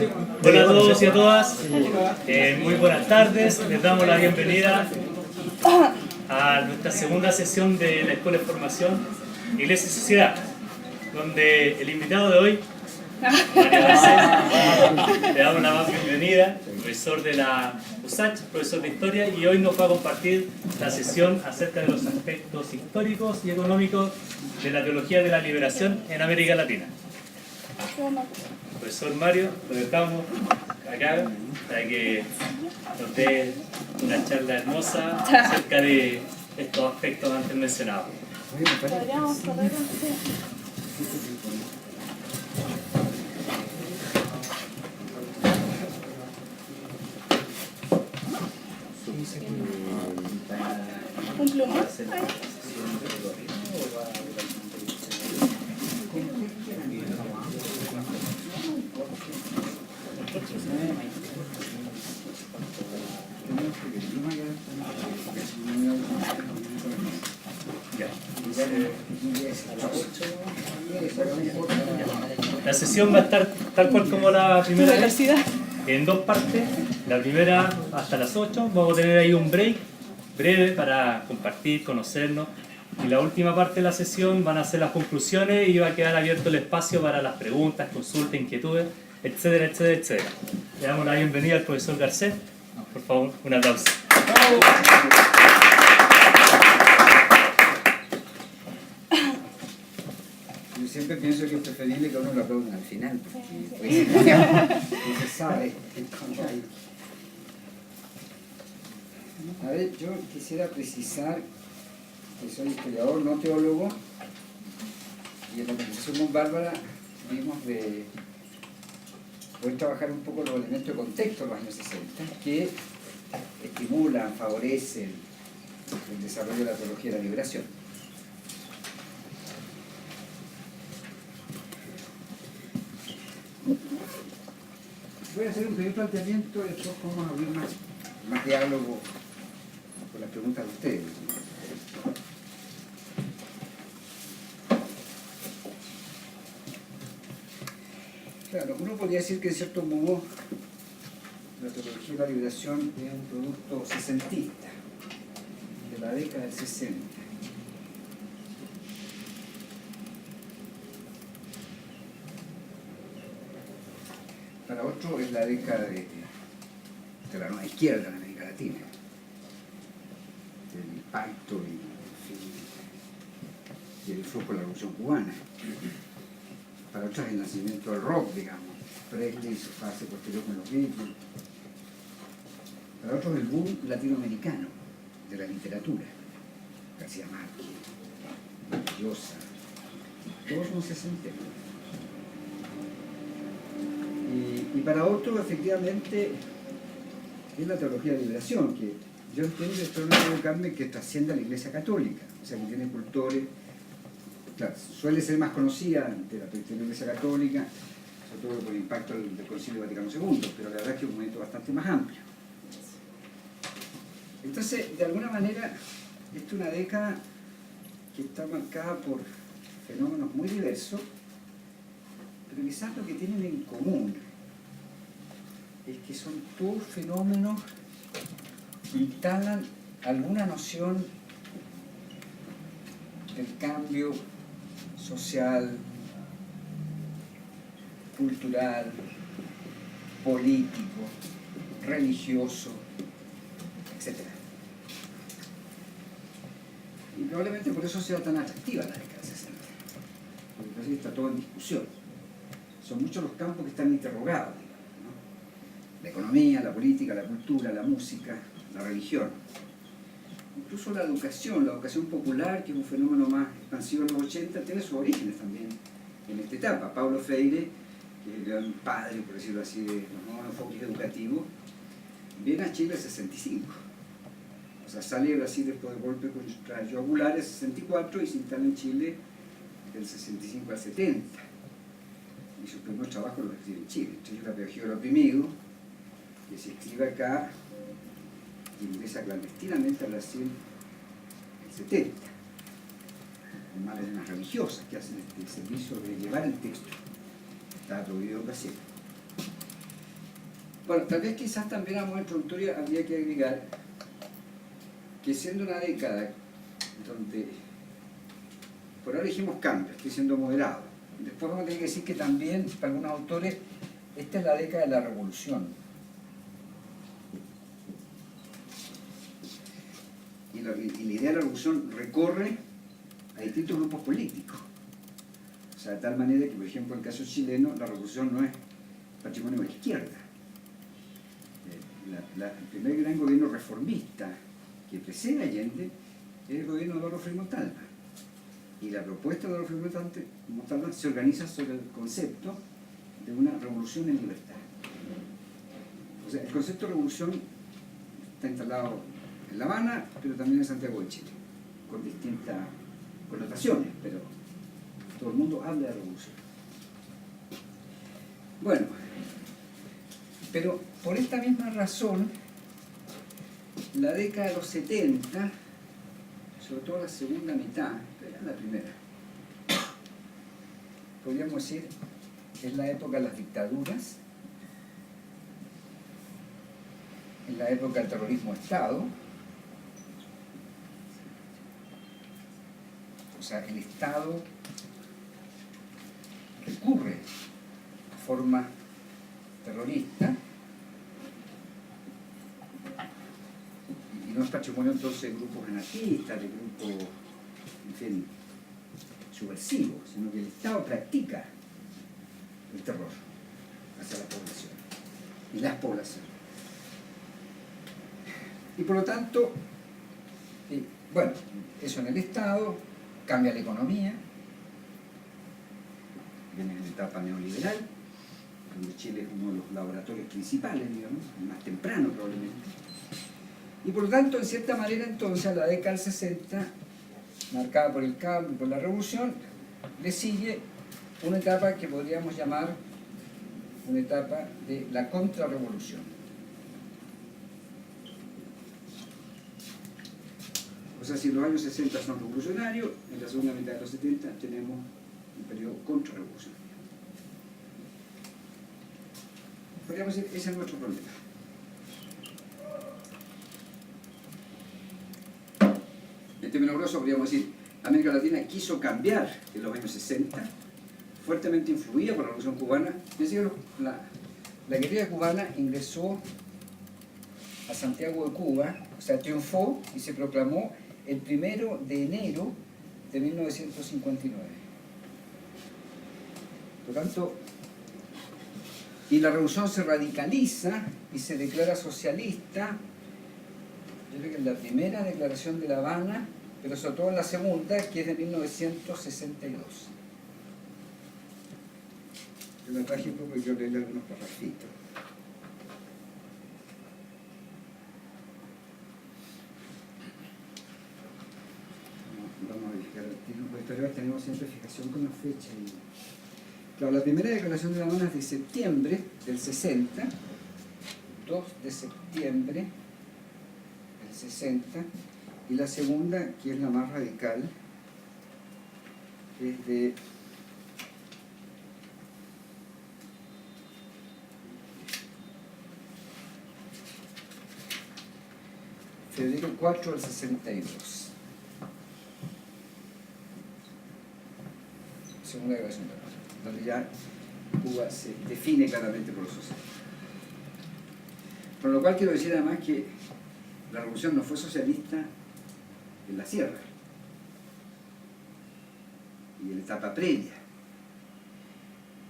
Hola a todos y a todas, muy buenas tardes, les damos la bienvenida a nuestra segunda sesión de la Escuela de Formación Iglesia y Sociedad, donde el invitado de hoy, Mario Garcés, le damos la más bienvenida, profesor de la USACH, profesor de Historia, y hoy nos va a compartir la sesión acerca de los aspectos históricos y económicos de la teología de la liberación en América Latina. Profesor Mario, lo dejamos acá para que nos dé una charla hermosa acerca de estos aspectos antes mencionados. Podríamos correr un plumón. La sesión va a estar tal cual como la primera vez, en dos partes. La primera hasta las 8, vamos a tener ahí un break breve para compartir, conocernos. Y la última parte de la sesión van a ser las conclusiones y va a quedar abierto el espacio para las preguntas, consultas, inquietudes, etcétera, etcétera, etcétera. Le damos la bienvenida al profesor Garcés. Por favor, un aplauso. Yo siempre pienso que es preferible que uno lo aplaudan al final, porque no se sabe. A ver, yo quisiera precisar que soy historiador, no teólogo, y en la conversación con Bárbara vimos de poder trabajar un poco los elementos de contexto de los años 60 que estimulan, favorecen el desarrollo de la teología de la liberación. Voy a hacer un primer planteamiento y después vamos a abrir más diálogo con las preguntas de ustedes. Claro, uno podría decir que en cierto modo la teología de la liberación es un producto sesentista de la década del 60. Para otro es la década de la nueva izquierda en América Latina, del impacto y el flujo de la Revolución Cubana. Para otros el nacimiento del rock, digamos, Presley y su fase posterior con los Beatles. Para otros el boom latinoamericano de la literatura, García Márquez, Llosa, todos son sesenteros. Y para otros, efectivamente, es la teología de la liberación, que yo entiendo, espero no equivocarme, que trasciende a la Iglesia Católica, o sea, que tiene cultores. Claro, suele ser más conocida ante la Iglesia Católica, sobre todo por el impacto del Concilio Vaticano II, pero la verdad es que es un momento bastante más amplio. Entonces, de alguna manera, esta es una década que está marcada por fenómenos muy diversos, pero quizás lo que tienen en común es que son todos fenómenos que instalan alguna noción del cambio social, cultural, político, religioso, etc. Y probablemente por eso sea tan atractiva la década del 60, porque casi está todo en discusión. Son muchos los campos que están interrogados, ¿no? La economía, la política, la cultura, la música, la religión. Incluso la educación popular, que es un fenómeno más expansivo en los 80, tiene sus orígenes también en esta etapa. Paulo Freire, que es el gran padre, por decirlo así, de los nuevos enfoques educativos, viene a Chile en 65. O sea, sale de Brasil después del golpe contra Yugular en 64 y se instala en Chile del 65 al 70. Y sus primeros trabajos los escribe en Chile. Entonces, la pedagogía del oprimido, que se escribe acá, ingresa clandestinamente a Brasil en el 70, con madres religiosas que hacen este servicio de llevar el texto. Estaba prohibido en Brasil. Bueno, tal vez quizás también a modo introductorio habría que agregar que siendo una década donde por ahora dijimos cambio, estoy siendo moderado. Después vamos a tener que decir que también, para algunos autores, esta es la década de la revolución. Y la idea de la revolución recorre a distintos grupos políticos. O sea, de tal manera que, por ejemplo, en el caso chileno, la revolución no es patrimonio de la izquierda. El primer gran gobierno reformista que precede a Allende es el gobierno de Eduardo Frei Montalva. Y la propuesta de Eduardo Frei Montalva se organiza sobre el concepto de una revolución en libertad. O sea, el concepto de revolución está instalado en La Habana, pero también en Santiago de Chile, con distintas connotaciones, pero todo el mundo habla de revolución. Bueno, pero por esta misma razón, la década de los 70, sobre todo la segunda mitad, pero ya la primera, podríamos decir, es la época de las dictaduras, es la época del terrorismo de Estado. O sea, el Estado recurre a forma terrorista y no es patrimonio entonces de grupos anarquistas, de grupos, en fin, subversivos, sino que el Estado practica el terror hacia la población y las poblaciones. Y por lo tanto, bueno, eso en el Estado cambia la economía, viene en la etapa neoliberal, donde Chile es uno de los laboratorios principales, digamos, el más temprano probablemente. Y por lo tanto, en cierta manera, entonces, a la década del 60, marcada por el cambio y por la revolución, le sigue una etapa que podríamos llamar una etapa de la contrarrevolución. O sea, si los años 60 son revolucionarios, en la segunda mitad de los 70 tenemos un periodo contrarrevolucionario. Podríamos decir, ese es nuestro problema. En términos grosos, podríamos decir, América Latina quiso cambiar en los años 60, fuertemente influida por la Revolución Cubana. Es decir, la guerrilla cubana ingresó a Santiago de Cuba, o sea, triunfó y se proclamó el 1 de enero de 1959. Por lo tanto, y la revolución se radicaliza y se declara socialista, yo creo que en la primera declaración de La Habana, pero sobre todo en la segunda, que es de 1962. Yo la traje porque quiero leerle algunos parrafitos. Vamos a verificar, los historiadores tenemos siempre fijación con la fecha. Claro, la primera declaración de La Habana es de septiembre del 60, 2 de septiembre del 60, y la segunda, que es la más radical, es de febrero 4 del 62. Segunda declaración de La Habana, donde ya Cuba se define claramente por lo social. Por lo cual quiero decir además que la revolución no fue socialista en la sierra y en la etapa previa.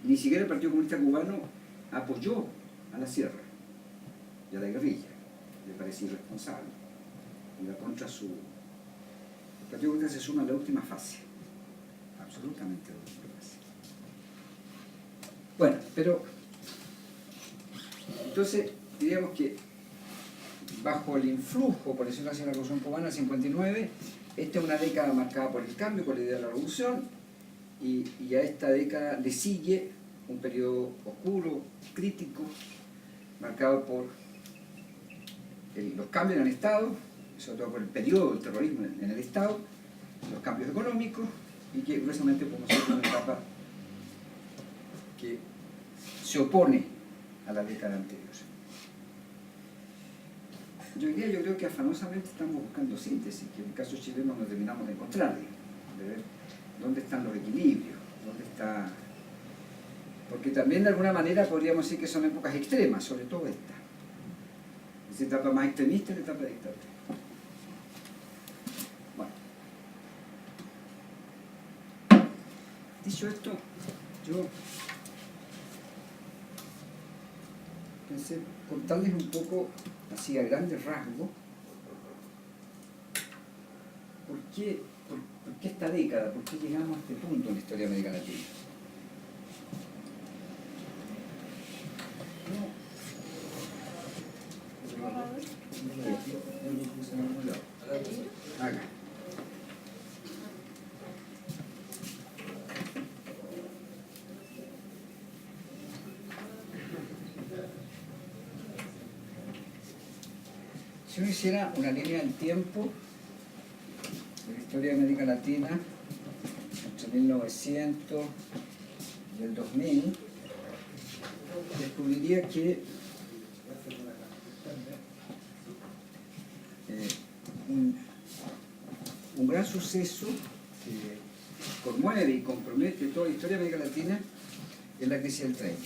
Ni siquiera el Partido Comunista Cubano apoyó a la sierra y a la guerrilla. Le parecía irresponsable. Iba contra su... El Partido Comunista se suma a la última fase. Absolutamente a la última fase. Bueno, pero... Entonces, diríamos que bajo el influjo, por decirlo así, de la Revolución Cubana, 59, esta es una década marcada por el cambio, por la idea de la revolución, y a esta década le sigue un periodo oscuro, crítico, marcado por los cambios en el Estado, sobre todo por el periodo del terrorismo en el Estado, los cambios económicos, y que precisamente podemos ver una etapa que se opone a la década anterior. yo hoy día yo creo que afanosamente estamos buscando síntesis, que en el caso chileno no terminamos de encontrar, digamos, de ver dónde están los equilibrios, dónde está... Porque también de alguna manera podríamos decir que son épocas extremas, sobre todo esta. Esa etapa más extremista es la etapa de dictadura. Bueno. Dicho esto, yo pensé contarles un poco, así a grandes rasgos, por qué esta década, por qué llegamos a este punto en la historia de América Latina. Acá. Si uno hiciera una línea del tiempo de la historia de América Latina entre 1900 y el 2000, descubriría que un gran suceso que conmueve y compromete toda la historia de América Latina es la crisis del 30.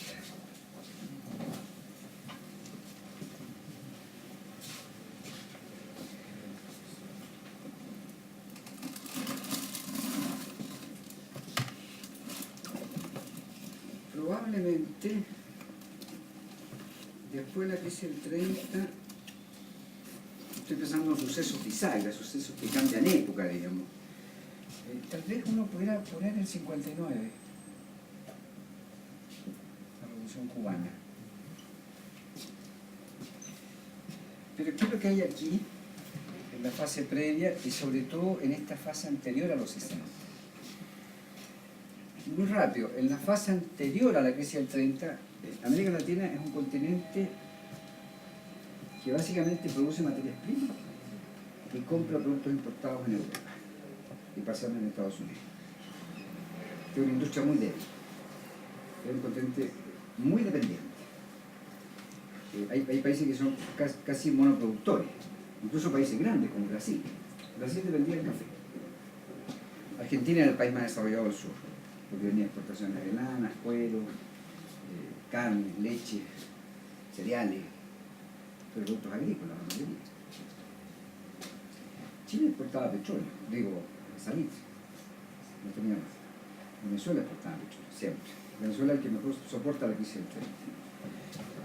Probablemente después de la crisis del 30, estoy pensando en sucesos bisagras, sucesos que cambian época, digamos. Tal vez uno pudiera poner el 59, la Revolución Cubana. Pero ¿qué es lo que hay aquí, en la fase previa y sobre todo en esta fase anterior a los 60? Muy rápido, en la fase anterior a la crisis del 30, América Latina es un continente que básicamente produce materias primas y compra productos importados en Europa y parcialmente en Estados Unidos. Es una industria muy débil, es un continente muy dependiente. Hay países que son casi monoproductores, incluso países grandes como Brasil. Brasil dependía del café. Argentina era el país más desarrollado del sur, porque venía exportaciones de lanas, cuero, carne, leche, cereales, productos agrícolas, la mayoría. Chile exportaba petróleo, digo, salitre, no tenía más. Venezuela exportaba petróleo, siempre. Venezuela es el que mejor soporta la crisis del 30.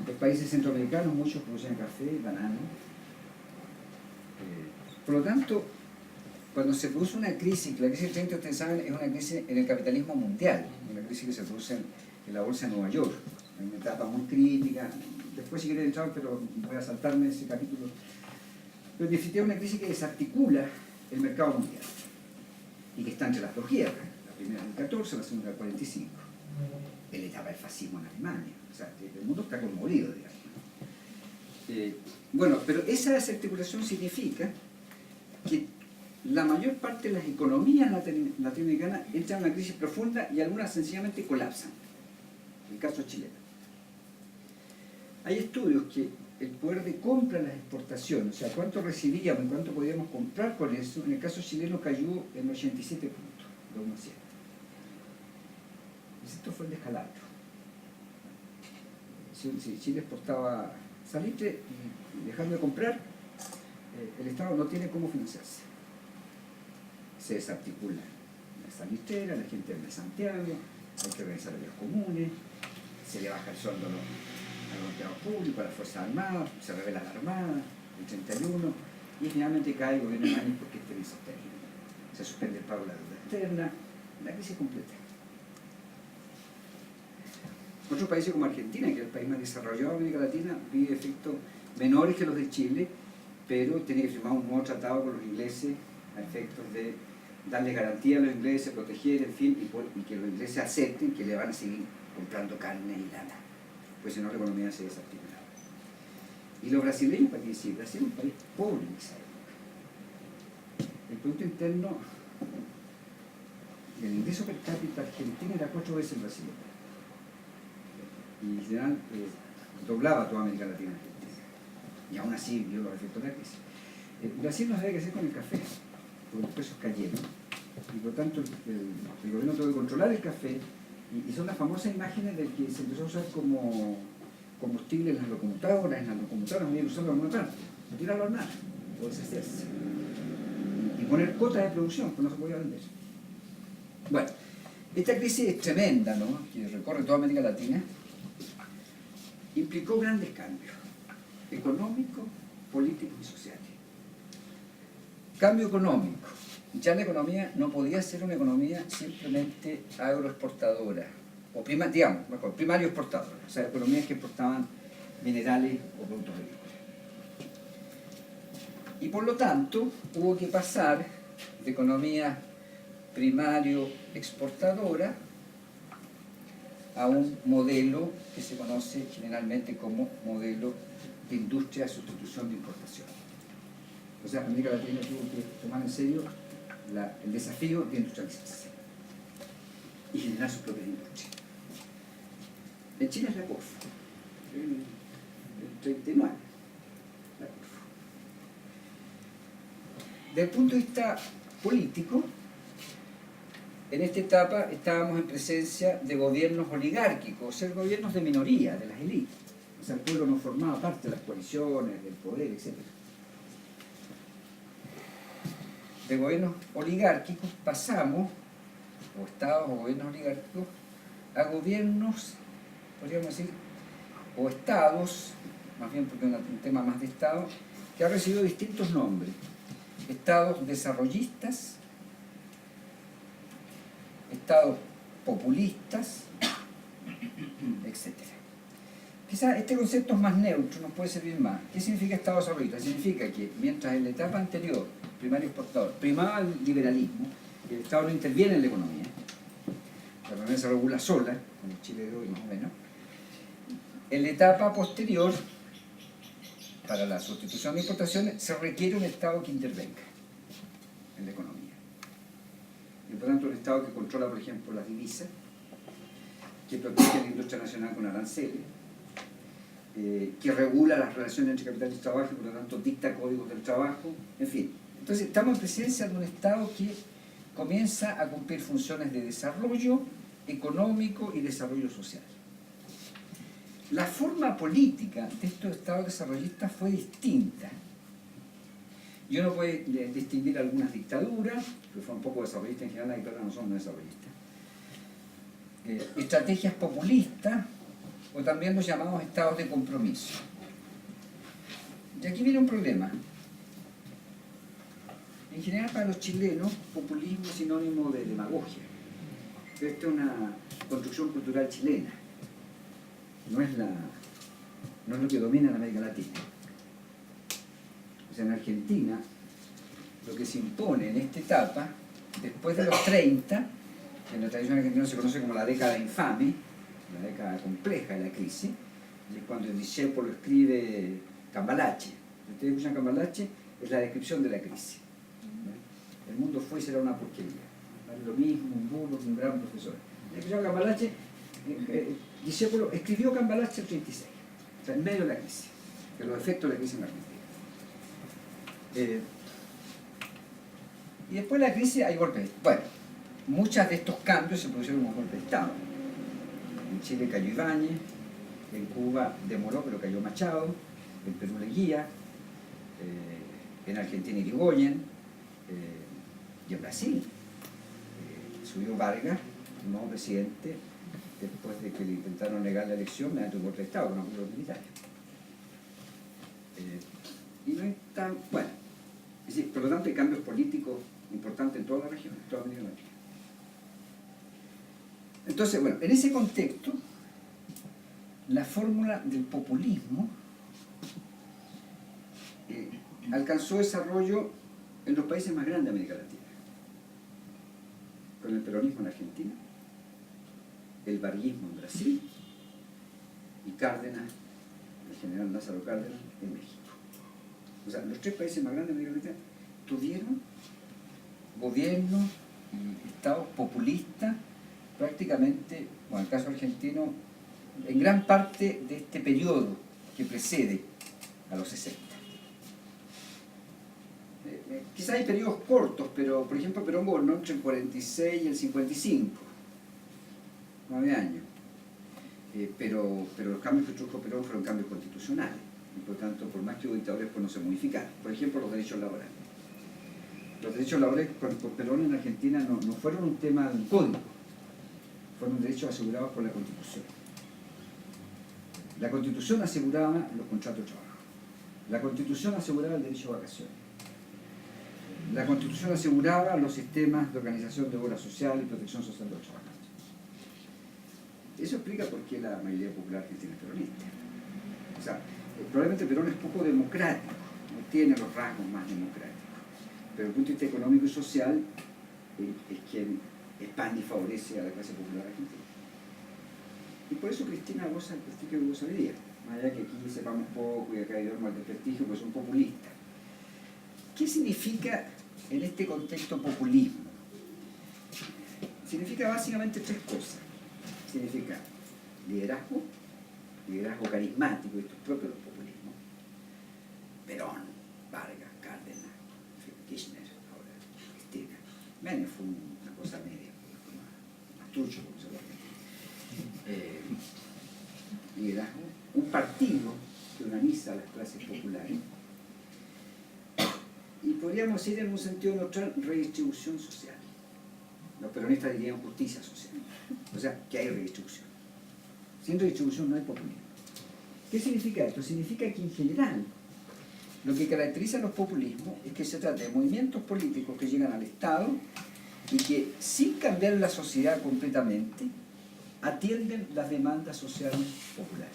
Los países centroamericanos, muchos producían café, banano. Por lo tanto, cuando se produce una crisis, la crisis del 30, ustedes saben, es una crisis en el capitalismo mundial, una crisis que se produce en la bolsa de Nueva York, en una etapa muy crítica. Después si quieren entrar, pero voy a saltarme ese capítulo. Pero en definitiva es una crisis que desarticula el mercado mundial y que está entre las dos guerras, la primera en el 14, la segunda en el 45. En la etapa del fascismo en Alemania. O sea, el mundo está conmovido, digamos. Bueno, pero esa desarticulación significa que la mayor parte de las economías latinoamericanas entran en una crisis profunda y algunas sencillamente colapsan. El caso chileno. Hay estudios que el poder de compra en las exportaciones, o sea, cuánto recibíamos y cuánto podíamos comprar con eso, en el caso chileno cayó en 87 puntos, de 1 a 7. Esto fue el descalabro. Si Chile exportaba salitre y dejando de comprar, el Estado no tiene cómo financiarse. Se desarticula la salitrera, la gente de Santiago, hay que organizar los comunes, se le baja el sueldo a los empleados públicos, a las Fuerzas Armadas, se revela la Armada, el 31, y finalmente cae el gobierno de Mañez porque este es insostenible. Se suspende el pago de la deuda externa, la crisis completa. Otros países como Argentina, que es el país más desarrollado de América Latina, vive efectos menores que los de Chile, pero tiene que firmar un nuevo tratado con los ingleses a efectos de darle garantía a los ingleses, proteger, en fin, y que los ingleses acepten que le van a seguir comprando carne y lana, pues si no la economía se desarticula. Y los brasileños, ¿para qué decir? Brasil es un país pobre en esa época. El Producto Interno, el ingreso per cápita argentino era 4 veces el brasileño. Y en general doblaba toda América Latina. y aún así vio los efectos de la crisis. Brasil no sabía qué hacer con el café, porque los precios cayeron, y por lo tanto el gobierno tuvo que controlar el café, y son las famosas imágenes de que se empezó a usar como combustible en las locomotoras no iban a usarlo en alguna parte, tirarlo al mar, o deshacerse, y poner cotas de producción, que no se podía vender. Bueno, esta crisis es tremenda, ¿no?, que recorre toda América Latina, implicó grandes cambios económicos, políticos y sociales. Cambio económico. Ya la economía no podía ser una economía simplemente agroexportadora, o primario exportadora, o sea, economías que exportaban minerales o productos agrícolas. Y por lo tanto, hubo que pasar de economía primario exportadora a un modelo que se conoce generalmente como modelo de industria de sustitución de importación. O sea, América Latina tuvo que tomar en serio el desafío de industrializarse y generar sus propias industrias. En Chile es la Corfo, el 39, la Corfo. Desde el punto de vista político, en esta etapa estábamos en presencia de gobiernos oligárquicos, o sea, gobiernos de minoría, de las élites. O sea, el pueblo no formaba parte de las coaliciones, del poder, etc. De gobiernos oligárquicos pasamos, o estados o gobiernos oligárquicos, a gobiernos, podríamos decir, o estados, más bien porque es un tema más de estado, que ha recibido distintos nombres. Estados desarrollistas, estados populistas, etc. Quizás este concepto es más neutro, nos puede servir más. ¿Qué significa estado desarrollista? Significa que mientras en la etapa anterior, primario exportador, primaba el liberalismo, el Estado no interviene en la economía, la economía se regula sola, como Chile de hoy más o menos. En la etapa posterior, para la sustitución de importaciones, se requiere un Estado que intervenga en la economía. Y por tanto, un Estado que controla, por ejemplo, las divisas, que protege la industria nacional con aranceles, que regula las relaciones entre capital y trabajo y por lo tanto dicta códigos del trabajo, en fin. Entonces estamos en presencia de un Estado que comienza a cumplir funciones de desarrollo económico y desarrollo social. La forma política de estos estados desarrollistas fue distinta. Y uno puede distinguir algunas dictaduras, que fueron un poco desarrollistas, en general las dictaduras no son desarrollistas, estrategias populistas, o también los llamados estados de compromiso. Y aquí viene un problema. En general para los chilenos, populismo es sinónimo de demagogia. Pero esta es una construcción cultural chilena. No es lo que domina en América Latina. O sea, en Argentina, lo que se impone en esta etapa, después de los 30, en la tradición argentina se conoce como la década infame, la década compleja de la crisis, y es cuando el Discépolo escribe Cambalache. Si ustedes escuchan Cambalache, es la descripción de la crisis. El mundo fue y será una porquería. Vale lo mismo, un burro, un gran profesor. La descripción de Cambalache, Discépolo escribió Cambalache el 36, o sea, en medio de la crisis, de los efectos de la crisis en Argentina. Y después de la crisis hay golpes. Bueno, muchos de estos cambios se produjeron como golpes de Estado. En Chile cayó Ibáñez, en Cuba demoró pero cayó Machado, en Perú Leguía, en Argentina Irigoyen, y en Brasil subió Vargas, un nuevo presidente, después de que le intentaron negar la elección mediante un golpe de Estado con apoyo militar. Y no es tan bueno. Es decir, por lo tanto hay cambios políticos importantes en toda la región, en toda América Latina. Entonces, bueno, en ese contexto, la fórmula del populismo alcanzó desarrollo en los países más grandes de América Latina, con el peronismo en Argentina, el varguismo en Brasil y Cárdenas, el general Lázaro Cárdenas, en México. O sea, los tres países más grandes de América Latina tuvieron gobiernos y estados populistas prácticamente, bueno, en el caso argentino, en gran parte de este periodo que precede a los 60. Quizás hay periodos cortos, pero por ejemplo Perón gobernó entre el 46 y el 55, 9 años. Pero los cambios que introdujo Perón fueron cambios constitucionales, y por lo tanto, por más que hubo dictadores, pues no se modificaron. Por ejemplo, los derechos laborales. Los derechos laborales por Perón en Argentina no fueron un tema de un código, fueron derechos asegurados por la Constitución. La Constitución aseguraba los contratos de trabajo. La Constitución aseguraba el derecho a vacaciones. La Constitución aseguraba los sistemas de organización de obra social y protección social de los trabajadores. Eso explica por qué la mayoría popular argentina es peronista. O sea, probablemente Perón es poco democrático, no tiene los rasgos más democráticos, pero desde el punto de vista económico y social es quien expande y favorece a la clase popular argentina. Y por eso Cristina goza el prestigio que goza hoy día. Más allá que aquí sepamos poco y acá hay normas de prestigio, pues son populistas. ¿Qué significa en este contexto populismo? Significa básicamente tres cosas. Significa liderazgo carismático, esto es propio del populismo. Perón, Vargas, Cárdenas, Kirchner, ahora Cristina. Menem fue una cosa media, más trucho, como se llama. Liderazgo, un partido que organiza a las clases populares. Y podríamos decir en un sentido neutral, redistribución social. Los peronistas dirían justicia social. O sea, que hay redistribución. Sin redistribución no hay populismo. ¿Qué significa esto? Significa que en general lo que caracteriza a los populismos es que se trata de movimientos políticos que llegan al Estado y que, sin cambiar la sociedad completamente, atienden las demandas sociales populares.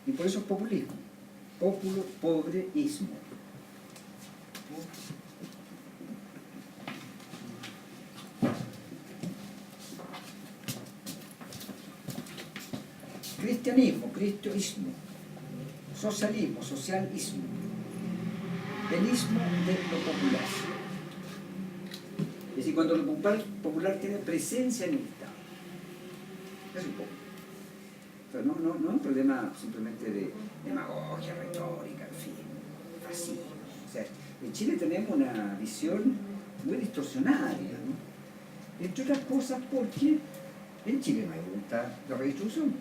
Y por eso es populismo. Populo, pobreísmo. Cristianismo, cristoísmo. Socialismo, socialismo. El ismo de lo popular. Es decir, cuando lo popular tiene presencia en el Estado. Es un poco. Pero no es un problema simplemente de demagogia, retórica, en fin, fascismo. O sea, en Chile tenemos una visión muy distorsionada, digamos. Entre otras cosas porque en Chile no hay voluntad de redistribución.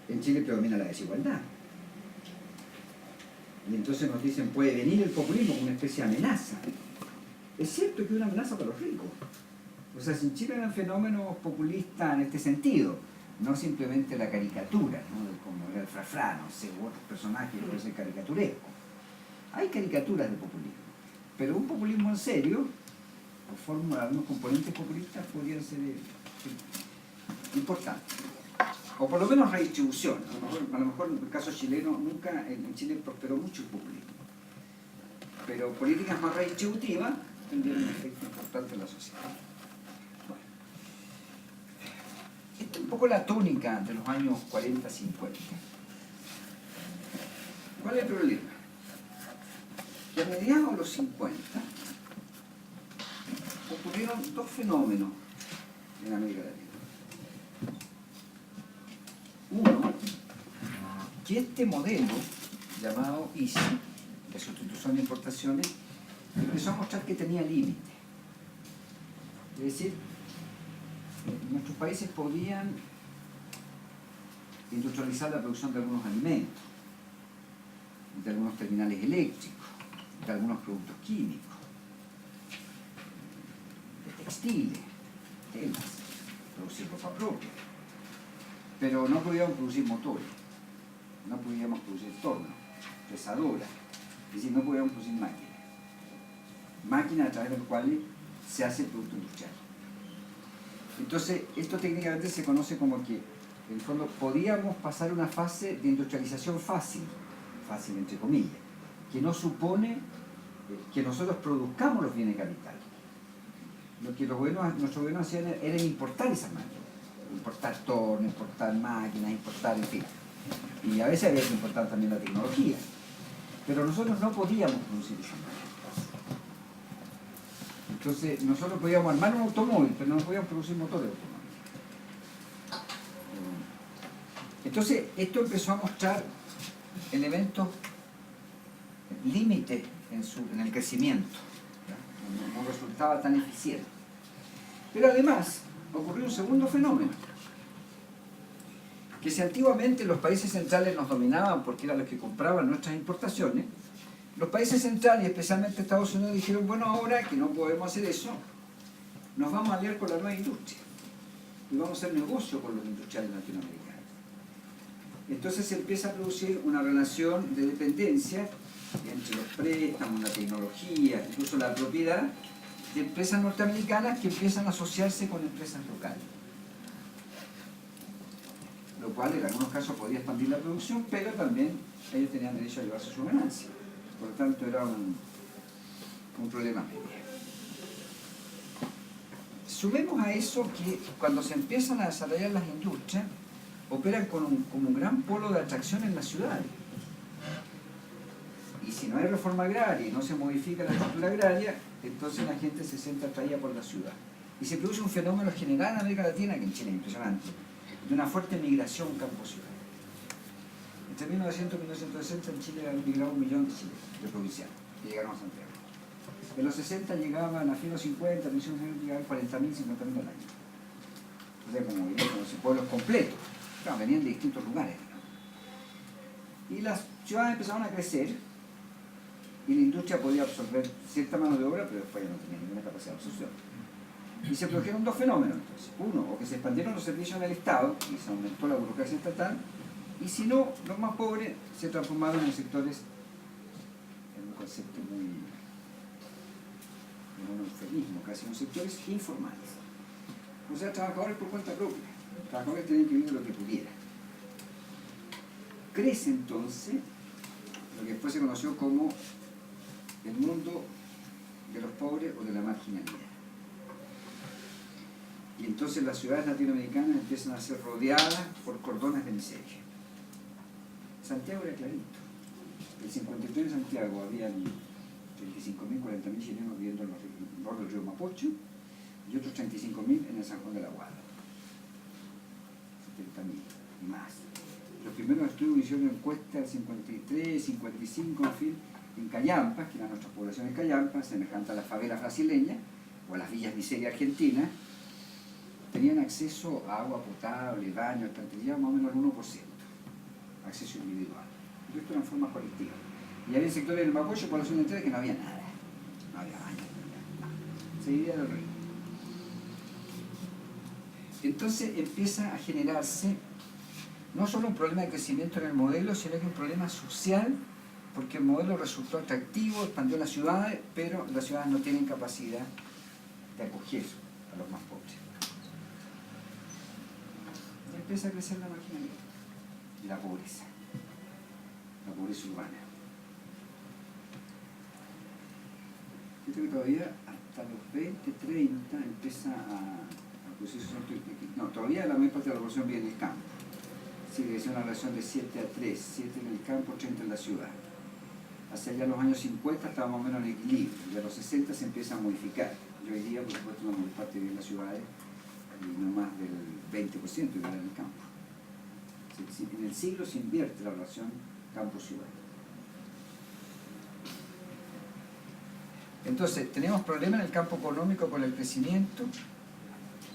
En Chile predomina la desigualdad. Y entonces nos dicen, puede venir el populismo como una especie de amenaza. Es cierto que es una amenaza para los ricos. O sea, si en Chile eran fenómenos populistas en este sentido, no simplemente la caricatura, ¿no? Como era el Frafra, no sé, u otros personajes que pueden ser caricaturescos. Hay caricaturas de populismo, pero un populismo en serio, o forma algunos componentes populistas, podrían ser importantes. O por lo menos redistribución. A lo mejor en el caso chileno, nunca en Chile prosperó mucho el populismo. Pero políticas más redistributivas tendrían un efecto importante en la sociedad. Bueno. Esta es un poco la tónica de los años 40-50. ¿Cuál es el problema? Que a mediados de los 50 ocurrieron dos fenómenos en América Latina. Uno, que este modelo llamado ISI, de sustitución de importaciones, empezó a mostrar que tenía límites. Es decir, nuestros países podían industrializar la producción de algunos alimentos, de algunos terminales eléctricos, de algunos productos químicos, de textiles, telas, producir ropa propia. Pero no podíamos producir motores, no podíamos producir tornos, fresadoras, es decir, no podíamos producir máquinas. Máquinas a través de las cuales se hace el producto industrial. Entonces, esto técnicamente se conoce como que, en el fondo, podíamos pasar una fase de industrialización fácil entre comillas, que no supone que nosotros produzcamos los bienes de capital. Lo que nuestros gobiernos hacían era importar esas máquinas. Importar tornos, importar máquinas, importar, en fin. Y a veces había que importar también la tecnología. Pero nosotros no podíamos producir esas máquinas. Entonces, nosotros podíamos armar un automóvil, pero no podíamos producir motores de automóvil. Entonces, esto empezó a mostrar elementos límites en el crecimiento, ¿ya? No resultaba tan eficiente. Pero además ocurrió un segundo fenómeno, que si antiguamente los países centrales nos dominaban porque eran los que compraban nuestras importaciones, los países centrales, y especialmente Estados Unidos, dijeron, bueno, ahora que no podemos hacer eso, nos vamos a aliar con la nueva industria y vamos a hacer negocio con los industriales latinoamericanos. Entonces se empieza a producir una relación de dependencia entre los préstamos, la tecnología, incluso la propiedad, de empresas norteamericanas que empiezan a asociarse con empresas locales. Lo cual en algunos casos podía expandir la producción, pero también ellos tenían derecho a llevarse su ganancia. Por lo tanto era un problema medio. Sumemos a eso que cuando se empiezan a desarrollar las industrias, operan como un gran polo de atracción en las ciudades. Y si no hay reforma agraria y no se modifica la estructura agraria, entonces la gente se siente atraída por la ciudad. Y se produce un fenómeno general en América Latina, que en Chile es impresionante, de una fuerte migración campo-ciudad. Entre 1900 y 1960 en Chile han migrado 1 millón de provincianos que llegaron a Santiago. En los 60 llegaban, a fin de los 50, en los 50 llegaban 40.000, 50.000 al año. O sea, como pueblos completos. Claro, venían de distintos lugares. Y las ciudades empezaron a crecer y la industria podía absorber cierta mano de obra, pero después ya no tenía ninguna capacidad de absorción. Y se produjeron dos fenómenos entonces. Uno, o que se expandieron los servicios del Estado y se aumentó la burocracia estatal, y si no, los más pobres se transformaron en sectores, en un concepto muy, en un eufemismo, casi en sectores informales. O sea, trabajadores por cuenta propia. Trabajadores que tenían que vivir lo que pudieran. Crece entonces lo que después se conoció como el mundo de los pobres o de la marginalidad. Y entonces las ciudades latinoamericanas empiezan a ser rodeadas por cordones de miseria. Santiago era clarito. El 53 en Santiago habían 35.000, 40.000 chilenos viviendo en el borde del río Mapocho y otros 35.000 en el San Juan de la Guada. 70.000 y más. Los primeros estudios hicieron encuestas 53, 55, en fin, en Callampas, que eran nuestras poblaciones Callampas, semejantes a las favelas brasileñas o a las villas miseria argentinas, tenían acceso a agua potable, baño, alcantarillado, más o menos al 1%, acceso individual. Y esto era en forma colectiva. Y había sectores del Mapocho, población entera, que no había nada. No había baño, nada. Se vivía del río. Entonces empieza a generarse no solo un problema de crecimiento en el modelo, sino que un problema social, porque el modelo resultó atractivo, expandió las ciudades, pero las ciudades no tienen capacidad de acoger a los más pobres. Y empieza a crecer la marginalidad y la pobreza urbana. Yo creo que todavía hasta los 20, 30 empieza a producirse, no, todavía la mayor parte de la población vive en el campo. Sigue siendo una relación de 7 a 3, 7 en el campo, 30 en la ciudad. Hacia allá los años 50 estaba más o menos en equilibrio, y a los 60 se empieza a modificar. Y hoy día, por supuesto, la mayor parte vive en las ciudades y no más del 20% vive en el campo. En el siglo se invierte la relación campo-ciudad. Entonces, tenemos problemas en el campo económico con el crecimiento,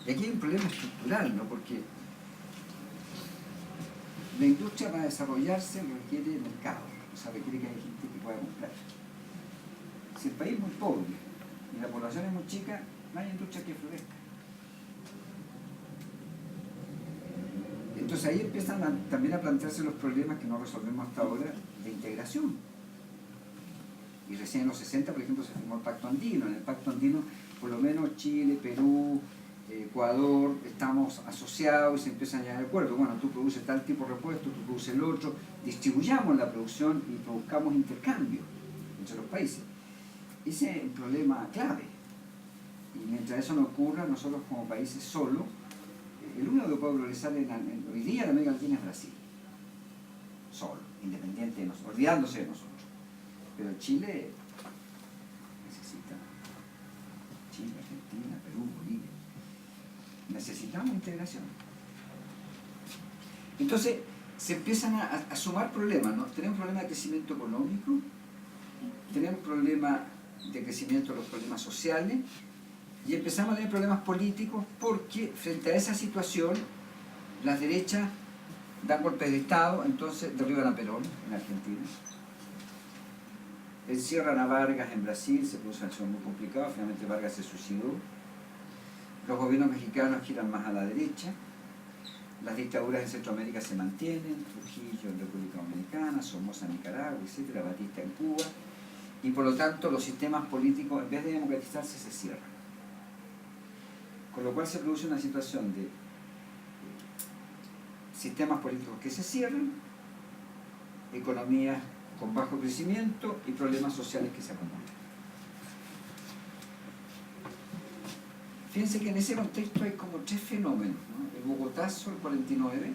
y aquí hay un problema estructural, ¿no? Porque la industria para desarrollarse requiere mercado, o sea, requiere que haya gente que pueda comprar. Si el país es muy pobre y la población es muy chica, no hay industria que florezca. Entonces ahí empiezan también a plantearse los problemas que no resolvemos hasta ahora de integración. Y recién en los 60, por ejemplo, se firmó el Pacto Andino. En el Pacto Andino, por lo menos Chile, Perú, Ecuador, estamos asociados y se empiezan a llegar a acuerdos. Bueno, tú produces tal tipo de repuesto, tú produces el otro, distribuyamos la producción y produzcamos intercambio entre los países. Ese es el problema clave. Y mientras eso no ocurra, nosotros como países solos, el único que puede progresar hoy día en América Latina es Brasil. Solo, independiente de nosotros, olvidándose de nosotros. Pero Chile necesita, Chile, Argentina, Perú, Bolivia, necesitamos integración. Entonces, se empiezan a sumar problemas, ¿no? Tenemos problemas de crecimiento económico, tenemos problemas de crecimiento de los problemas sociales, y empezamos a tener problemas políticos porque frente a esa situación las derechas dan golpes de Estado, entonces derriban a Perón en Argentina, encierran a Vargas en Brasil, se produce una situación muy complicada, finalmente Vargas se suicidó, los gobiernos mexicanos giran más a la derecha, las dictaduras en Centroamérica se mantienen, Trujillo en República Dominicana, Somoza en Nicaragua, etc., Batista en Cuba, y por lo tanto los sistemas políticos, en vez de democratizarse, se cierran. Con lo cual se produce una situación de sistemas políticos que se cierran, economías con bajo crecimiento y problemas sociales que se acumulan. Fíjense que en ese contexto hay como tres fenómenos, ¿no? El Bogotazo, el 49,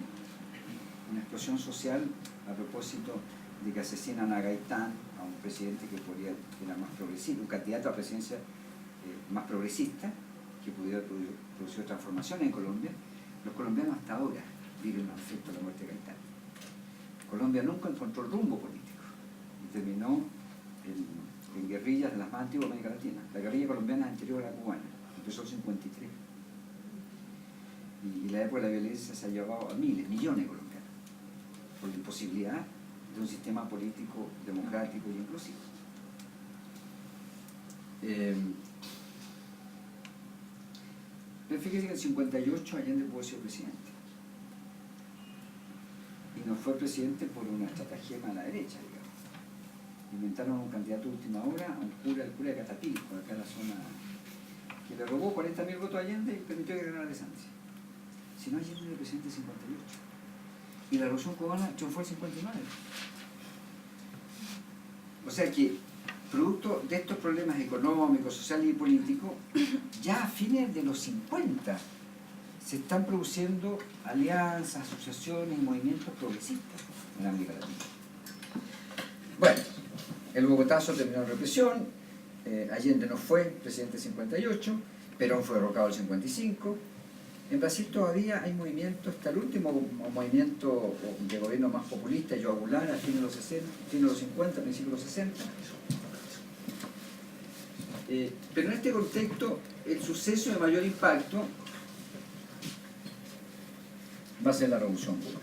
una explosión social a propósito de que asesinan a Gaitán, a un presidente que era más progresista, un candidato a presidencia más progresista, que pudiera producir transformaciones en Colombia. Los colombianos hasta ahora viven el efecto de la muerte de Gaitán. Colombia nunca encontró el rumbo político y terminó en guerrillas de las más antiguas de América Latina. La guerrilla colombiana es anterior a la cubana, empezó en 53. Y la época de la violencia se ha llevado a miles, millones de colombianos, por la imposibilidad de un sistema político democrático y inclusivo. Pero fíjese que en el 58 Allende pudo ser presidente. Y no fue presidente por una estratagema a la derecha, digamos. Inventaron un candidato de última hora, a un cura, el cura de Catatilco, acá en la zona, que le robó 40.000 votos a Allende y permitió que ganara de Sánchez. Si no, Allende era presidente en el 58. Y la Revolución Cubana triunfó en el 59. O sea que, producto de estos problemas económicos, sociales y políticos, ya a fines de los 50 se están produciendo alianzas, asociaciones y movimientos progresistas en América Latina. Bueno, el Bogotazo terminó en represión, Allende no fue presidente en 58, Perón fue derrocado en 55. En Brasil todavía hay movimientos, hasta el último movimiento de gobierno más populista, João Goulart, a fines de los 60, fines de los 50, principios de los 60. Pero en este contexto, el suceso de mayor impacto va a ser la Revolución Cubana.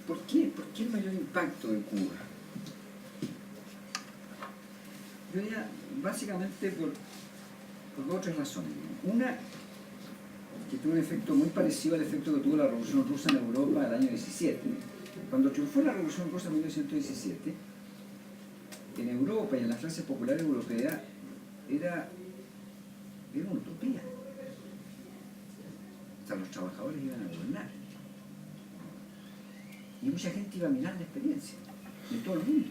¿Por qué el mayor impacto de Cuba? Yo diría básicamente por dos o tres razones. Una, que tuvo un efecto muy parecido al efecto que tuvo la Revolución Rusa en Europa en el año 17. Cuando triunfó la Revolución Rusa en 1917, en Europa y en las clases populares europeas era una utopía. O sea, los trabajadores iban a gobernar. Y mucha gente iba a mirar la experiencia de todo el mundo.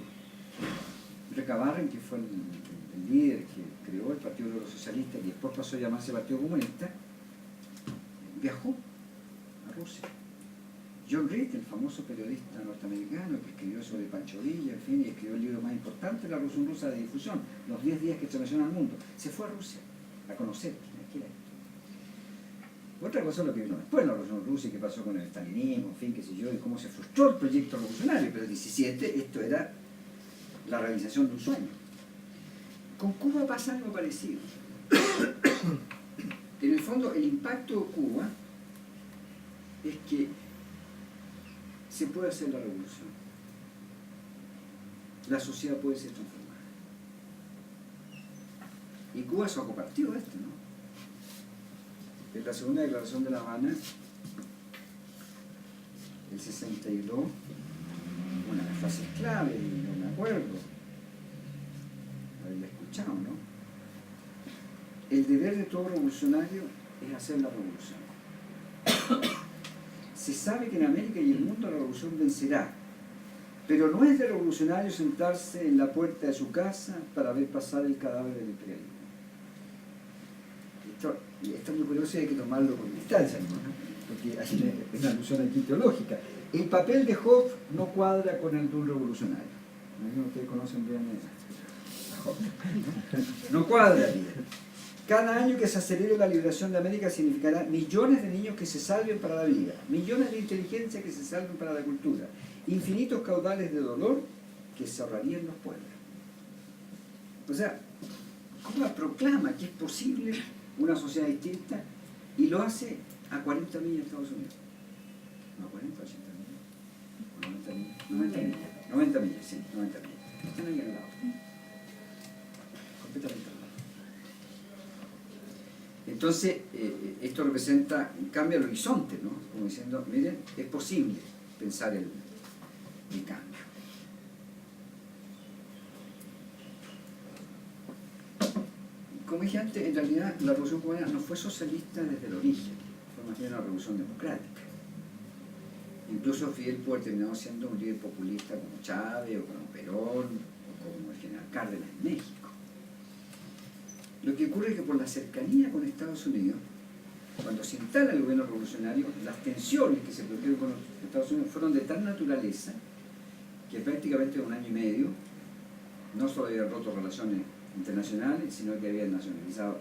Recabarren, que fue el líder que creó el Partido Obrero Socialista y después pasó a llamarse Partido Comunista, viajó a Rusia. John Reed, el famoso periodista norteamericano que escribió sobre Pancho Villa, en fin, y escribió el libro más importante de la Revolución Rusa de difusión, Los 10 días que estremeció al mundo, se fue a Rusia a conocer quién era. Otra cosa es lo que vino después de la Revolución Rusa y qué pasó con el stalinismo, en fin, qué sé yo, y cómo se frustró el proyecto revolucionario, pero el 17 esto era la realización de un sueño. Con Cuba pasa algo parecido. En el fondo, el impacto de Cuba es que se puede hacer la revolución. La sociedad puede ser transformada. Y Cuba se ha compartido de esto, ¿no? En la segunda declaración de La Habana, el 62, una de las frases clave, no me acuerdo, haberla escuchado, ¿no? El deber de todo revolucionario es hacer la revolución. Se sabe que en América y el mundo la revolución vencerá, pero no es de revolucionario sentarse en la puerta de su casa para ver pasar el cadáver del imperialismo. Esto es muy curioso y hay que tomarlo con distancia, ¿no? Porque hay una alusión aquí teológica. El papel de Job no cuadra con el de un revolucionario. ¿No? Ustedes conocen bien a Job. No cuadra bien. Cada año que se acelere la liberación de América significará millones de niños que se salven para la vida, millones de inteligencias que se salven para la cultura, infinitos caudales de dolor que se ahorrarían los pueblos. O sea, Cuba proclama que es posible una sociedad distinta y lo hace a 40 millas de Estados Unidos. No, 40, 80 millas. 90 millas. 90 millas, sí, 90 millas. Están ahí al lado. Completamente al lado. Entonces, esto representa, cambia el horizonte, ¿no? Como diciendo, miren, es posible pensar el cambio. Como dije antes, en realidad la Revolución Cubana no fue socialista desde el origen, fue más bien una revolución democrática. Incluso Fidel pudo haber terminado siendo un líder populista como Chávez, o como Perón, o como el general Cárdenas en México. Lo que ocurre es que por la cercanía con Estados Unidos, cuando se instala el gobierno revolucionario, las tensiones que se produjeron con Estados Unidos fueron de tal naturaleza que prácticamente en un año y medio no solo había roto relaciones internacionales, sino que había nacionalizado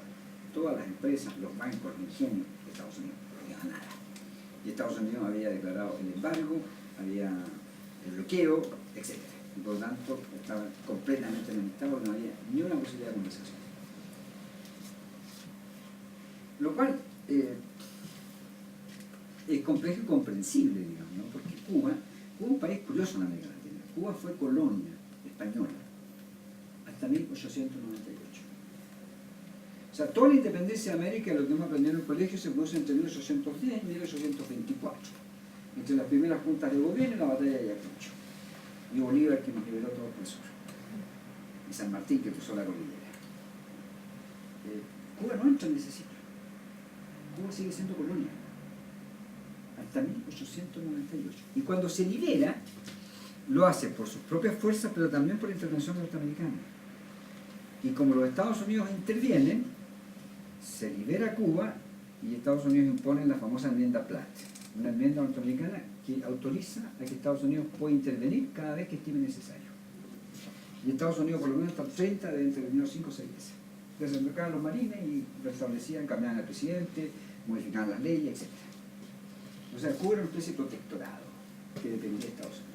todas las empresas, los bancos, los ingenios de Estados Unidos, no había nada. Y Estados Unidos había declarado el embargo, había el bloqueo, etc. Y por lo tanto estaban completamente enemistado, no había ni una posibilidad de conversación. Lo cual es complejo y comprensible, digamos, ¿no? Porque Cuba es un país curioso en América Latina. Cuba fue colonia española hasta 1898. O sea, toda la independencia de América, lo que hemos aprendido en el colegio, se produce entre 1810 y 1824. Entre las primeras juntas de gobierno y la batalla de Ayacucho. Y Bolívar, que nos liberó todo por el sur. Y San Martín, que cruzó la cordillera. Cuba no entra en ese ciclo. Cuba sigue siendo colonia. Hasta 1898. Y cuando se libera, lo hace por sus propias fuerzas, pero también por la intervención norteamericana. Y como los Estados Unidos intervienen, se libera Cuba y Estados Unidos impone la famosa enmienda Platt, una enmienda norteamericana que autoriza a que Estados Unidos pueda intervenir cada vez que estime necesario. Y Estados Unidos, por lo menos hasta el 30, debe intervenir 5 o 6 veces. Desembarcaban los marines y restablecían, cambiaban al presidente, modificaban las leyes, etc. O sea, Cuba era una especie de protectorado que dependía de Estados Unidos.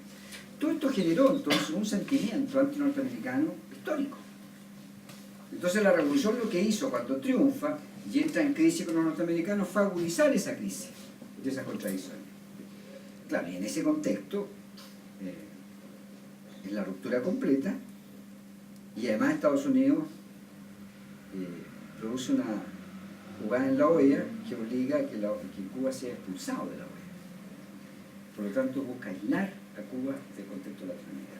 Todo esto generó entonces un sentimiento anti-norteamericano histórico. Entonces la revolución lo que hizo cuando triunfa y entra en crisis con los norteamericanos fue agudizar esa crisis de esas contradicciones. Claro, y en ese contexto es la ruptura completa y además Estados Unidos produce una jugada en la OEA que obliga a que Cuba sea expulsado de la OEA. Por lo tanto busca aislar a Cuba del contexto latinoamericano.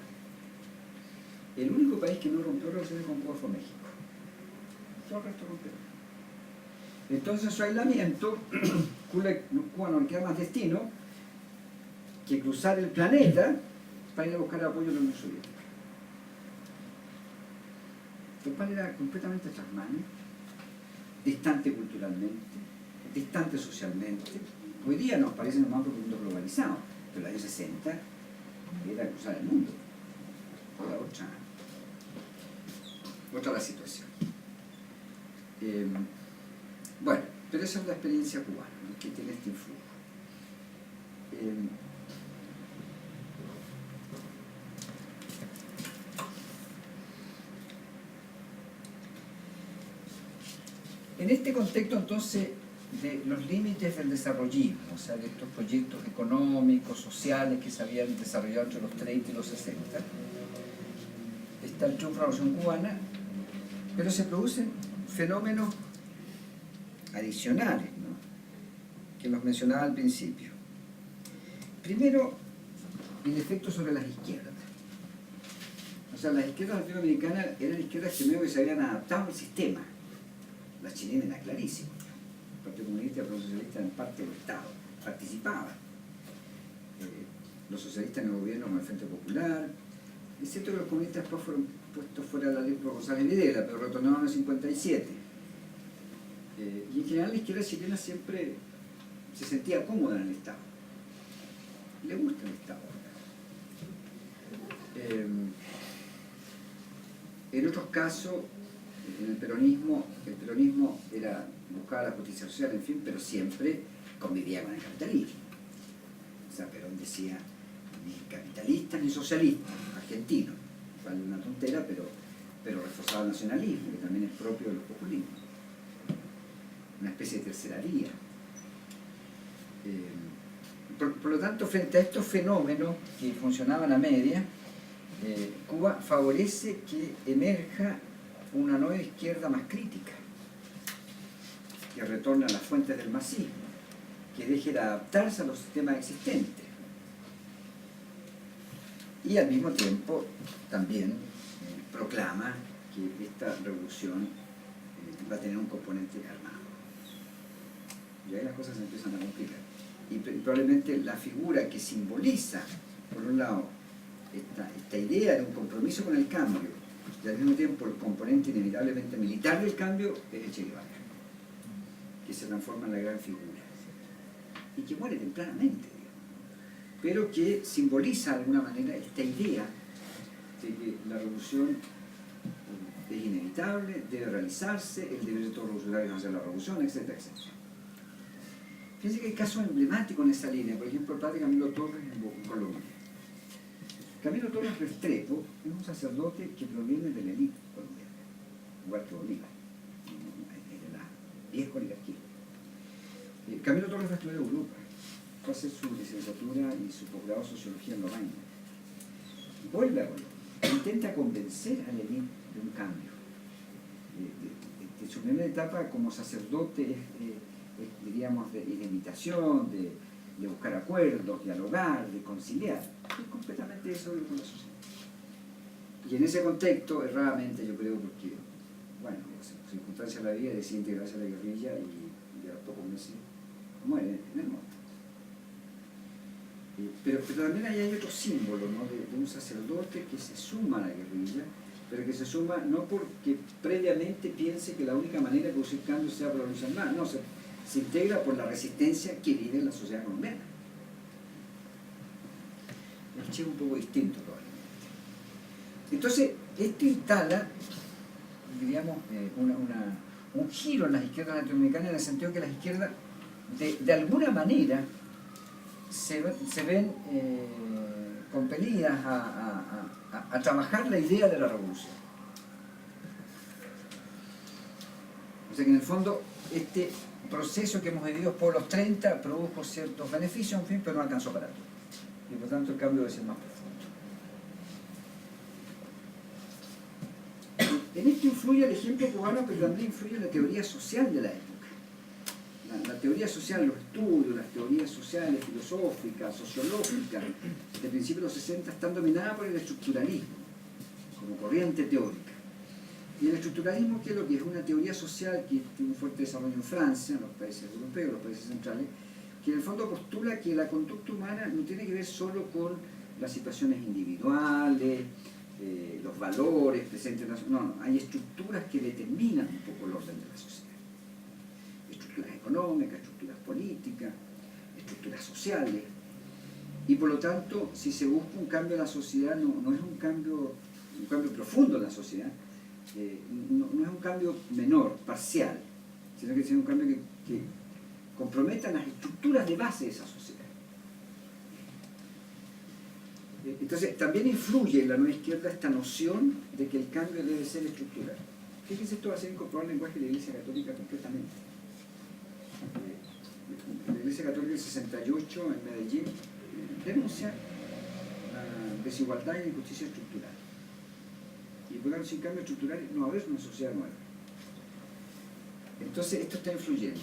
El único país que no rompió relaciones con Cuba fue México. Todo el resto rompió. Entonces su aislamiento, Cuba no le queda más destino que cruzar el planeta para ir a buscar apoyo en la Unión Soviética. Lo cual era completamente trasmane, distante culturalmente, distante socialmente. Hoy día nos parece nomás porque el mundo globalizado, pero en los años 60 era cruzar el mundo. Era otra la situación. Bueno, pero esa es la experiencia cubana, ¿no? Que tiene este influjo. En este contexto, entonces, de los límites del desarrollismo, o sea, de estos proyectos económicos, sociales que se habían desarrollado entre los 30 y los 60, está el triunfo de la Revolución Cubana, pero se producen fenómenos adicionales, ¿no? Que los mencionaba al principio. Primero, el efecto sobre las izquierdas. O sea, las izquierdas latinoamericanas eran izquierdas que se habían adaptado al sistema. La chilena era clarísima. El Partido Comunista y el Partido Socialista eran parte del Estado, participaban. Los socialistas en el gobierno como el Frente Popular, excepto que los comunistas después fueron puestos fuera de la ley por González Videla, pero retornaron en el 57. Y en general la izquierda chilena siempre se sentía cómoda en el Estado. Le gusta el Estado. En otros casos En el peronismo era buscaba la justicia social, en fin, pero siempre convivía con el capitalismo. O sea, Perón decía, ni capitalista ni socialista, argentino. Vale una tontera, pero reforzaba el nacionalismo, que también es propio de los populismos. Una especie de tercera vía. Por lo tanto, frente a estos fenómenos que funcionaban a media, Cuba favorece que emerja una nueva izquierda más crítica, que retorna a las fuentes del marxismo, que deje de adaptarse a los sistemas existentes. Y al mismo tiempo también proclama que esta revolución va a tener un componente armado. Y ahí las cosas se empiezan a complicar. Y probablemente la figura que simboliza, por un lado, esta idea de un compromiso con el cambio, y al mismo tiempo el componente inevitablemente militar del cambio, es el Che Guevara, que se transforma en la gran figura. Y que muere tempranamente, digamos, pero que simboliza de alguna manera esta idea de que la revolución es inevitable, debe realizarse, el deber de todos los revolucionarios es hacer la revolución, etcétera, etcétera. Fíjense que hay casos emblemáticos en esa línea, por ejemplo, el padre Camilo Torres en Colombia. Camilo Torres Restrepo es un sacerdote que proviene de la élite colombiana, igual que Bolívar, es de la vieja oligarquía. Camilo Torres va a estudiar en Europa, fue a hacer su licenciatura y su posgrado de sociología en Lovaina. Vuelve a Colombia, intenta convencer a la élite de un cambio. De su primera etapa como sacerdote diríamos, de invitación, de buscar acuerdos, dialogar, de conciliar. Es completamente eso con la sociedad. Y en ese contexto, erradamente, yo creo, porque, bueno, las circunstancias de la vida decide integrarse a la guerrilla y a los pocos meses muere en el monte. Pero también hay otro símbolo, ¿no? de un sacerdote que se suma a la guerrilla, pero que se suma no porque previamente piense que la única manera de producir cambio sea por la lucha armada, no, se integra por la resistencia que vive en la sociedad colombiana. El Che es un poco distinto probablemente. Entonces, esto instala, diríamos, un giro en las izquierdas latinoamericanas en el sentido que las izquierdas, de alguna manera, se ven compelidas a trabajar la idea de la revolución. O sea que en el fondo, este proceso que hemos vivido por los 30 produjo ciertos beneficios, en fin, pero no alcanzó para todo. Y por tanto el cambio debe ser más profundo. En esto influye el ejemplo cubano, pero también influye la teoría social de la época. La teoría social, los estudios, las teorías sociales, filosóficas, sociológicas, de principios de los 60 están dominadas por el estructuralismo, como corriente teórica. Y el estructuralismo, que es lo que es una teoría social que tiene un fuerte desarrollo en Francia, en los países europeos, los países centrales, que en el fondo postula que la conducta humana no tiene que ver solo con las situaciones individuales, los valores presentes en la sociedad. No, hay estructuras que determinan un poco el orden de la sociedad. Estructuras económicas, estructuras políticas, estructuras sociales. Y por lo tanto, si se busca un cambio en la sociedad, no es un cambio profundo en la sociedad, no es un cambio menor, parcial, sino que es un cambio que comprometa las estructuras de base de esa sociedad. Entonces, también influye en la nueva izquierda esta noción de que el cambio debe ser estructural. Fíjense, esto va a ser incorporado al lenguaje de la Iglesia Católica completamente. La Iglesia Católica del 68 en Medellín denuncia la desigualdad y la injusticia estructural. Y por lo tanto, sin cambio estructural no va a haber una sociedad nueva. Entonces, esto está influyendo.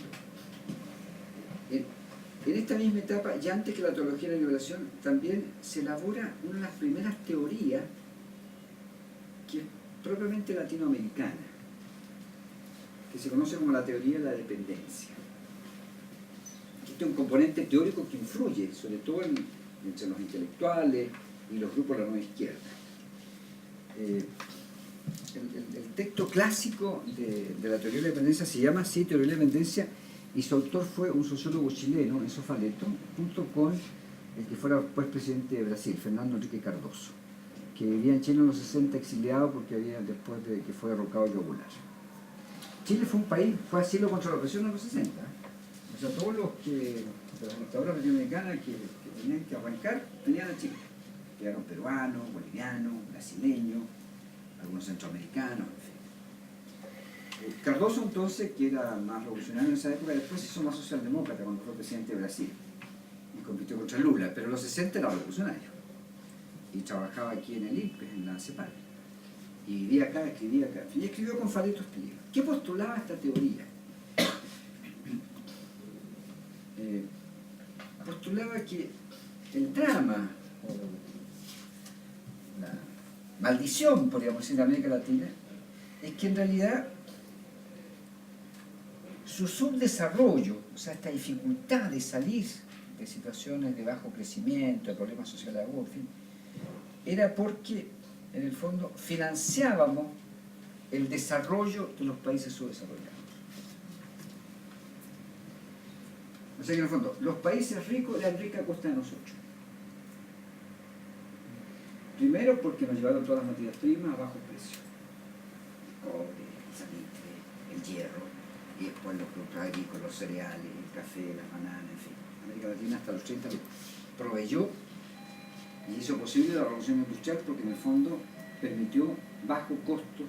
En esta misma etapa, ya antes que la teología de la liberación, también se elabora una de las primeras teorías que es propiamente latinoamericana, que se conoce como la teoría de la dependencia. Este es un componente teórico que influye, sobre todo entre los intelectuales y los grupos de la nueva izquierda. El texto clásico de la teoría de la dependencia se llama así, teoría de la dependencia, y su autor fue un sociólogo chileno, Enzo Faleto, junto con el que fuera después presidente de Brasil, Fernando Henrique Cardoso, que vivía en Chile en los 60 exiliado porque había después de que fue derrocado el Popular. Chile fue un país, fue asilo contra la opresión en los 60. O sea, todos los de las dictaduras latinoamericanas que tenían que arrancar, venían a Chile. Quedaron peruanos, bolivianos, brasileños, algunos centroamericanos, en fin. Cardoso entonces, que era más revolucionario en esa época, después se hizo más socialdemócrata cuando fue presidente de Brasil y compitió contra Lula, pero en los 60 era revolucionario y trabajaba aquí en el INPE, en la CEPAL, y vivía acá, escribía acá, y escribió con Faleto este libro. ¿Qué postulaba esta teoría? Postulaba que el drama, o la maldición, podríamos decir, de América Latina, es que en realidad su subdesarrollo, o sea, esta dificultad de salir de situaciones de bajo crecimiento, de problemas sociales agudos, en fin, era porque, en el fondo, financiábamos el desarrollo de los países subdesarrollados. O sea que, en el fondo, los países ricos eran ricos a costa de nosotros. Primero porque nos llevaron todas las materias primas a bajo precio. El cobre, el salitre, el hierro, y después los productos agrícolas, los cereales, el café, las bananas, en fin. América Latina hasta los 30 proveyó y hizo posible la revolución industrial porque en el fondo permitió bajo costo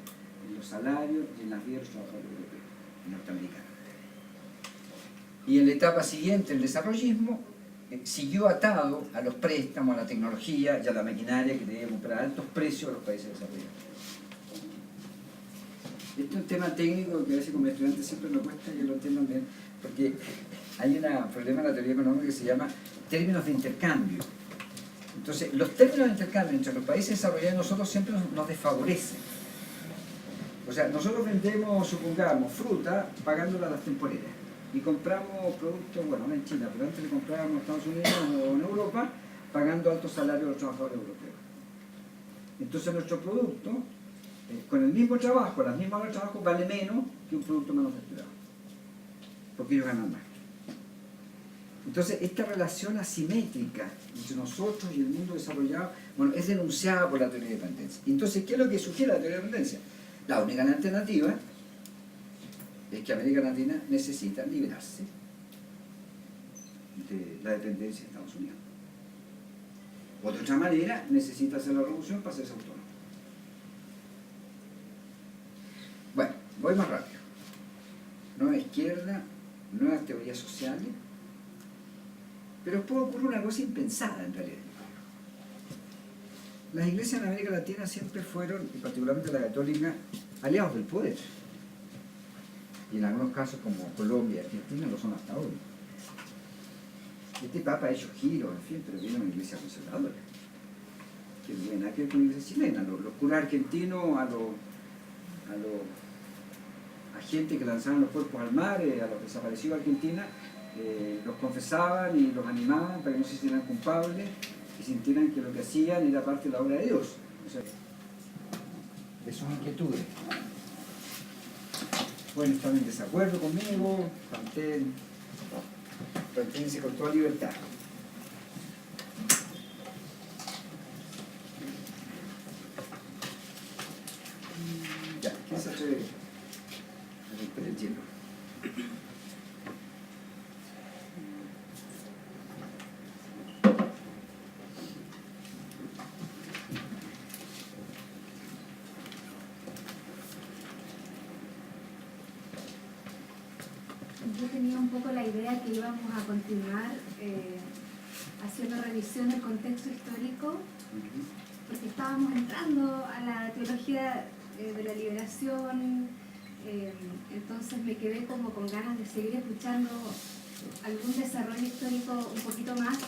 en los salarios y en las vidas de los trabajadores europeos y norteamericanos. Y en la etapa siguiente, el desarrollismo siguió atado a los préstamos, a la tecnología y a la maquinaria que debía comprar a altos precios a los países desarrollados. Este es un tema técnico que a veces como estudiantes siempre me cuesta que lo entiendan bien, porque hay un problema en la teoría económica que se llama términos de intercambio. Entonces, los términos de intercambio entre los países desarrollados y nosotros siempre nos desfavorecen. O sea, nosotros vendemos, supongamos, fruta pagándola a las temporeras. Y compramos productos, bueno, no en China, pero antes le comprábamos en Estados Unidos o en Europa, pagando altos salarios a los trabajadores europeos. Entonces nuestro producto, con el mismo trabajo, las mismas horas de trabajo, vale menos que un producto manufacturado. Porque ellos ganan más. Entonces, esta relación asimétrica entre nosotros y el mundo desarrollado, bueno, es denunciada por la teoría de dependencia. Entonces, ¿qué es lo que sugiere la teoría de dependencia? La única alternativa es que América Latina necesita liberarse de la dependencia de Estados Unidos. O de otra manera, necesita hacer la revolución para hacerse autónomo. Bueno, voy más rápido. Nueva izquierda, nuevas teorías sociales, pero puede ocurrir una cosa impensada en realidad. Las iglesias en América Latina siempre fueron, y particularmente la católica, aliados del poder. Y en algunos casos como Colombia y Argentina lo son hasta hoy. Este Papa ha hecho giros, en fin, pero viene de una iglesia conservadora, que no tiene nada que ver con la iglesia chilena. Los curas argentinos a gente que lanzaban los cuerpos al mar, a los desaparecidos de Argentina, los confesaban y los animaban para que no se sintieran culpables y sintieran que lo que hacían era parte de la obra de Dios. O sea, de sus inquietudes. Bueno, están en desacuerdo conmigo, manténganse con toda libertad. Ya, ¿quién se atreve a romper el hielo? Yo tenía un poco la idea que íbamos a continuar haciendo revisión del contexto histórico, porque estábamos entrando a la teología de la liberación, entonces me quedé como con ganas de seguir escuchando algún desarrollo histórico un poquito más,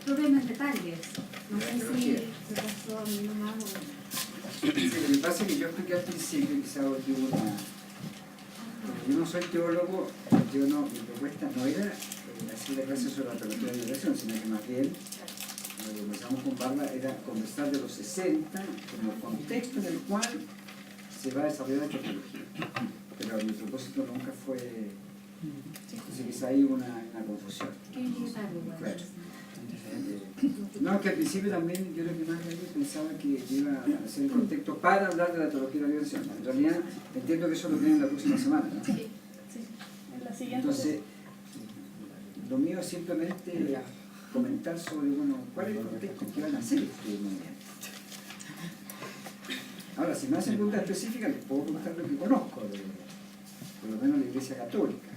propio en detalles. No sé si se pasó a mí nomás o... Sí, lo que pasa es que yo expliqué al principio, quizá aquí hubo una... Yo no soy teólogo, mi propuesta no era hacer clases sobre la teología de la liberación, sino que más bien, lo que comenzamos con Bárbara, era conversar de los 60 como el contexto en el cual se va a desarrollar esta teología. Pero mi propósito nunca fue... Entonces quizá hay una confusión. ¿Qué es Claro. No, que al principio también yo creo que más bien pensaba que iba a ser el contexto para hablar de la teología de la liberación. En realidad entiendo que eso lo tienen la próxima semana, ¿no? Sí, sí. En la siguiente. Entonces, lo mío es simplemente comentar sobre, bueno, cuál es el contexto que van a hacer estos movimientos. Ahora, si me hacen preguntas específicas, les puedo contar lo que conozco, por lo menos la Iglesia Católica.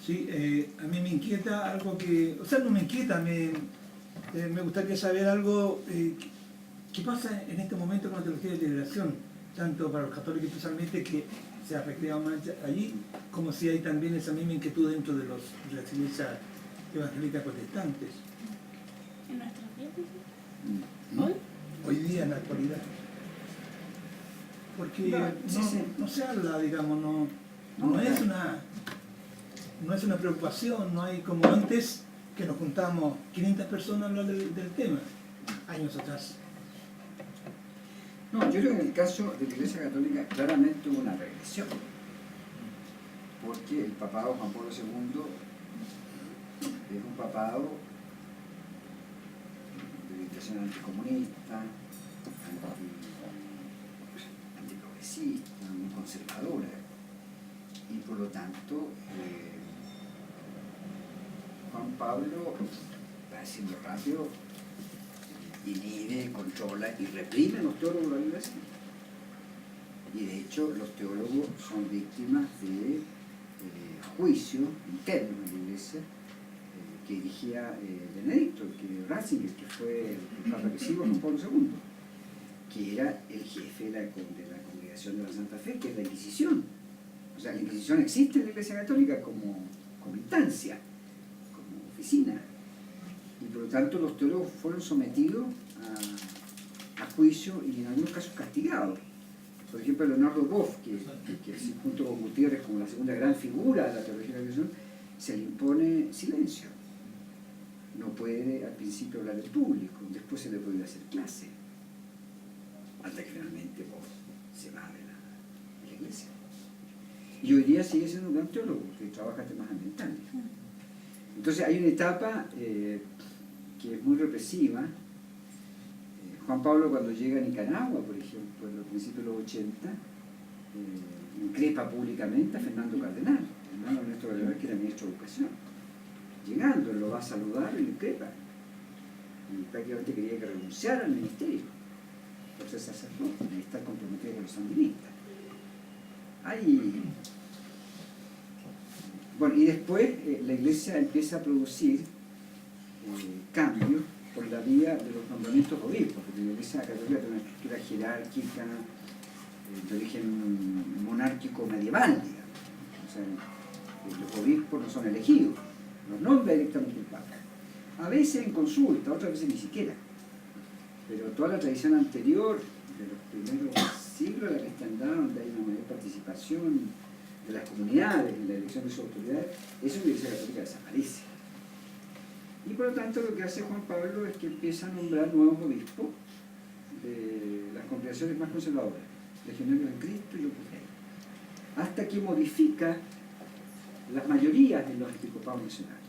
Sí, a mí me inquieta algo que, o sea, no me inquieta, me gustaría saber algo, ¿qué pasa en este momento con la teología de liberación? Tanto para los católicos especialmente, que se ha recreado más allí, como si hay también esa misma inquietud dentro de las iglesias evangélicas protestantes, En nuestras vidas. ¿Mm? ¿Hoy? hoy día en la actualidad. Porque no se habla, digamos, no es una preocupación, no hay como antes que nos juntamos 500 personas a hablar del tema, años atrás. No, yo creo que en el caso de la Iglesia Católica claramente hubo una regresión, porque el papado Juan Pablo II es un papado de orientación anticomunista, antiprogresista, muy conservadora, y por lo tanto Juan Pablo, va siendo rápido, inhibe, controla y reprime a los teólogos de la Iglesia. Y de hecho los teólogos son víctimas de juicios internos en la Iglesia que dirigía Benedicto, Ratzinger, que fue el papa que sigue Juan Pablo II, que era el jefe de la Congregación de la Santa Fe, que es la Inquisición. O sea, la Inquisición existe en la Iglesia Católica como instancia, como oficina. Y por lo tanto los teólogos fueron sometidos a juicio y en algunos casos castigados. Por ejemplo, Leonardo Boff, que junto con Gutiérrez como la segunda gran figura de la teología de la liberación, se le impone silencio. No puede al principio hablar en público, después se le puede hacer clase, hasta que finalmente Boff se va de la iglesia. Y hoy día sigue siendo un gran teólogo que trabaja temas ambientales. Entonces hay una etapa que es muy represiva. Juan Pablo, cuando llega a Nicaragua, por ejemplo, en los principios de los 80, increpa públicamente a Fernando Cardenal, hermano Ernesto Cardenal, que era ministro de Educación. Llegando, lo va a saludar y lo increpa. Y prácticamente quería que renunciara al ministerio por ser sacerdote y estar comprometido con los sandinistas. Bueno, y después la Iglesia empieza a producir cambios por la vía de los nombramientos de obispos, porque la Iglesia Católica tiene una estructura jerárquica de origen monárquico medieval, digamos. O sea, los obispos no son elegidos, los nombra directamente el Papa. A veces en consulta, otras veces ni siquiera. Pero toda la tradición anterior de los primeros siglos de la cristiandad, donde hay una mayor participación de las comunidades en la elección de sus autoridades, eso en la Iglesia Católica desaparece. Y por lo tanto lo que hace Juan Pablo es que empieza a nombrar nuevos obispos de las congregaciones más conservadoras, Legionarios de Cristo y Opus Dei, hasta que modifica las mayorías de los episcopados nacionales.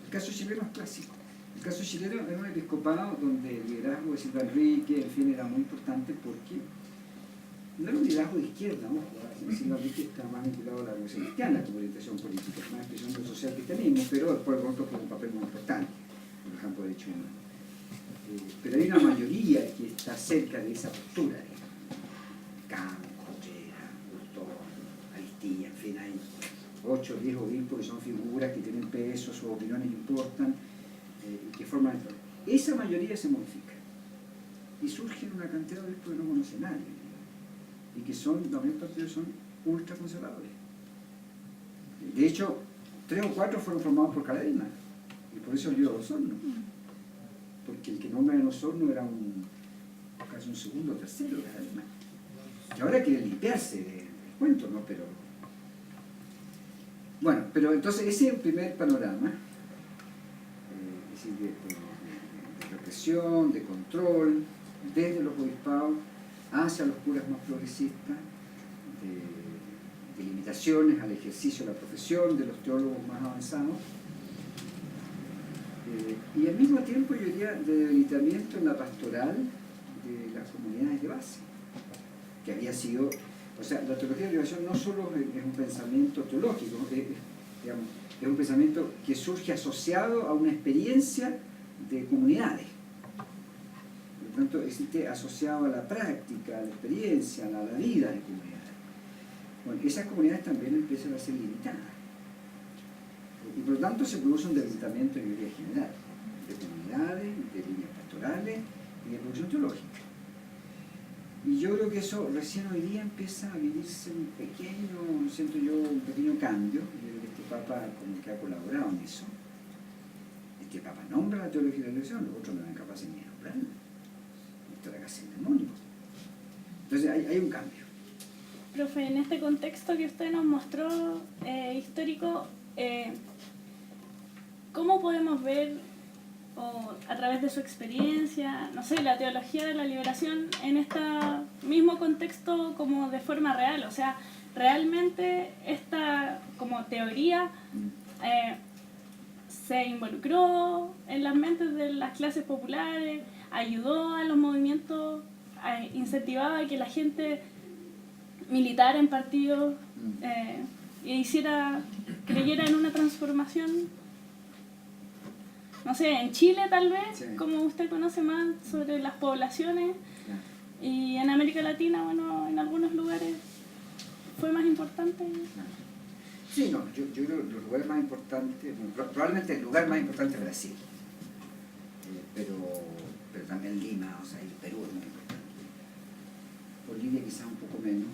El caso chileno es clásico. El caso chileno era un episcopado donde el liderazgo de Silva Enrique, en fin, era muy importante porque no era un liderazgo de izquierda, ¿no? Silva Enrique está más vinculado a la Revolución Cristiana como orientación política, más expresión del social cristianismo, pero después de pronto tuvo un papel muy importante en el campo de derechos humanos. Pero hay una mayoría que está cerca de esa postura, Campo, Contreras, Gustavo, Aristía, en fin, hay 8 o 10 obispos que son figuras que tienen peso, sus opiniones importan, y que forman el problema. Esa mayoría se modifica y surgen una cantidad de obispos que no conoce nadie y que son, la mayor parte de ellos son ultraconservadores. De hecho, 3 o 4 fueron formados por Caradima y por eso el lío de Osorno, porque el que nombra en Osorno era casi un segundo o tercero de Caradima. Y ahora quiere limpiarse del cuento, ¿no? Bueno, pero entonces ese es el primer panorama, es decir, de represión, de control, desde los obispados hacia los curas más progresistas, de limitaciones al ejercicio de la profesión, de los teólogos más avanzados. Y al mismo tiempo yo diría de debilitamiento en la pastoral de las comunidades de base, que había sido, o sea, la teología de la liberación no solo es un pensamiento teológico, digamos, es un pensamiento que surge asociado a una experiencia de comunidades. Por lo tanto, existe asociado a la práctica, a la experiencia, a la vida de comunidades. Bueno, esas comunidades también empiezan a ser limitadas. Y por lo tanto se produce un debilitamiento en teoría general, de comunidades, de líneas pastorales y de producción teológica. Y yo creo que eso recién hoy día empieza a vivirse un pequeño, siento yo, un pequeño cambio. Yo creo que este Papa como que ha colaborado en eso. Este Papa nombra la teología de la elección, los otros no eran capaces ni de nombrarla. Esto era casi el demonio. Entonces hay un cambio. Profe, en este contexto que usted nos mostró histórico, ¿cómo podemos ver, o a través de su experiencia, no sé, la teología de la liberación en este mismo contexto como de forma real? O sea, realmente esta como teoría se involucró en las mentes de las clases populares, ayudó a los movimientos, incentivaba a que la gente militara en partidos y creyera en una transformación. No sé, en Chile tal vez, sí, como usted conoce más sobre las poblaciones, y en América Latina, bueno, en algunos lugares fue más importante. Sí, no, yo creo que los lugares más importantes, bueno, probablemente el lugar más importante es Brasil, pero también Lima, o sea, y Perú es muy importante. Bolivia quizás un poco menos,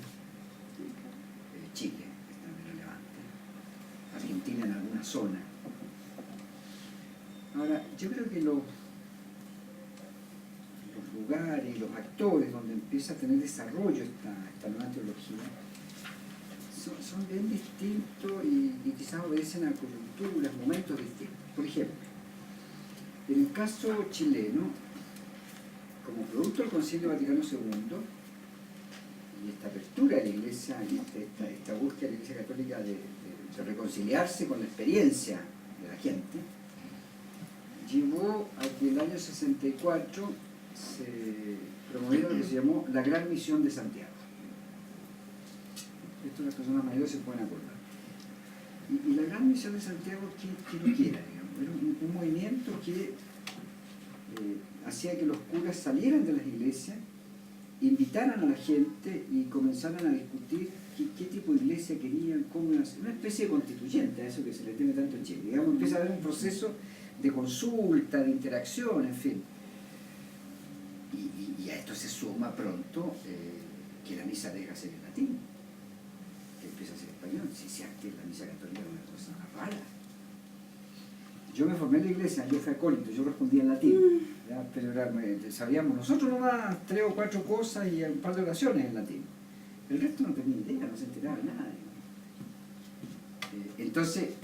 Chile es también relevante, Argentina en alguna zona. Ahora, yo creo que los lugares y los actores donde empieza a tener desarrollo esta nueva teología son bien distintos y quizás obedecen a coyunturas, momentos distintos. Por ejemplo, en el caso chileno, como producto del Concilio Vaticano II y esta apertura de la Iglesia y esta búsqueda de la Iglesia Católica de reconciliarse con la experiencia de la gente, llevó a que el año 64 se promoviera lo que se llamó la Gran Misión de Santiago. Esto las personas mayores se pueden acordar. Y la Gran Misión de Santiago, ¿qué lo quiera? Digamos? Era un movimiento que hacía que los curas salieran de las iglesias, invitaran a la gente y comenzaran a discutir qué tipo de iglesia querían, cómo una especie de constituyente, a eso que se le tiene tanto en Chile. Digamos, empieza a haber un proceso de consulta, de interacción, en fin. Y a esto se suma pronto que la misa deja de ser en latín, que empieza a ser español. Si antes la misa católica era una cosa rara. Yo me formé en la iglesia, yo fui acólito, yo respondía en latín, ¿ya? Pero sabíamos nosotros nomás 3 o 4 cosas y un par de oraciones en latín. El resto no tenía idea, no se enteraba de nada. Entonces,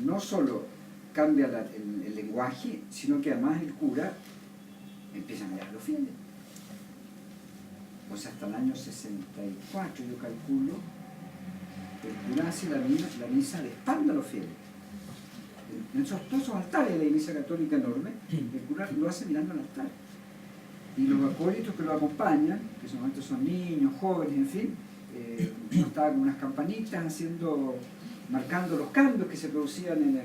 no solo cambia el lenguaje, sino que además el cura empieza a mirar a los fieles. O sea, hasta el año 64, yo calculo, el cura hace la misa de espalda a los fieles. En todos esos altares de la Iglesia Católica enorme, el cura lo hace mirando al altar. Y los acólitos que lo acompañan, que son niños, jóvenes, en fin, estaban con unas campanitas marcando los cambios que se producían en las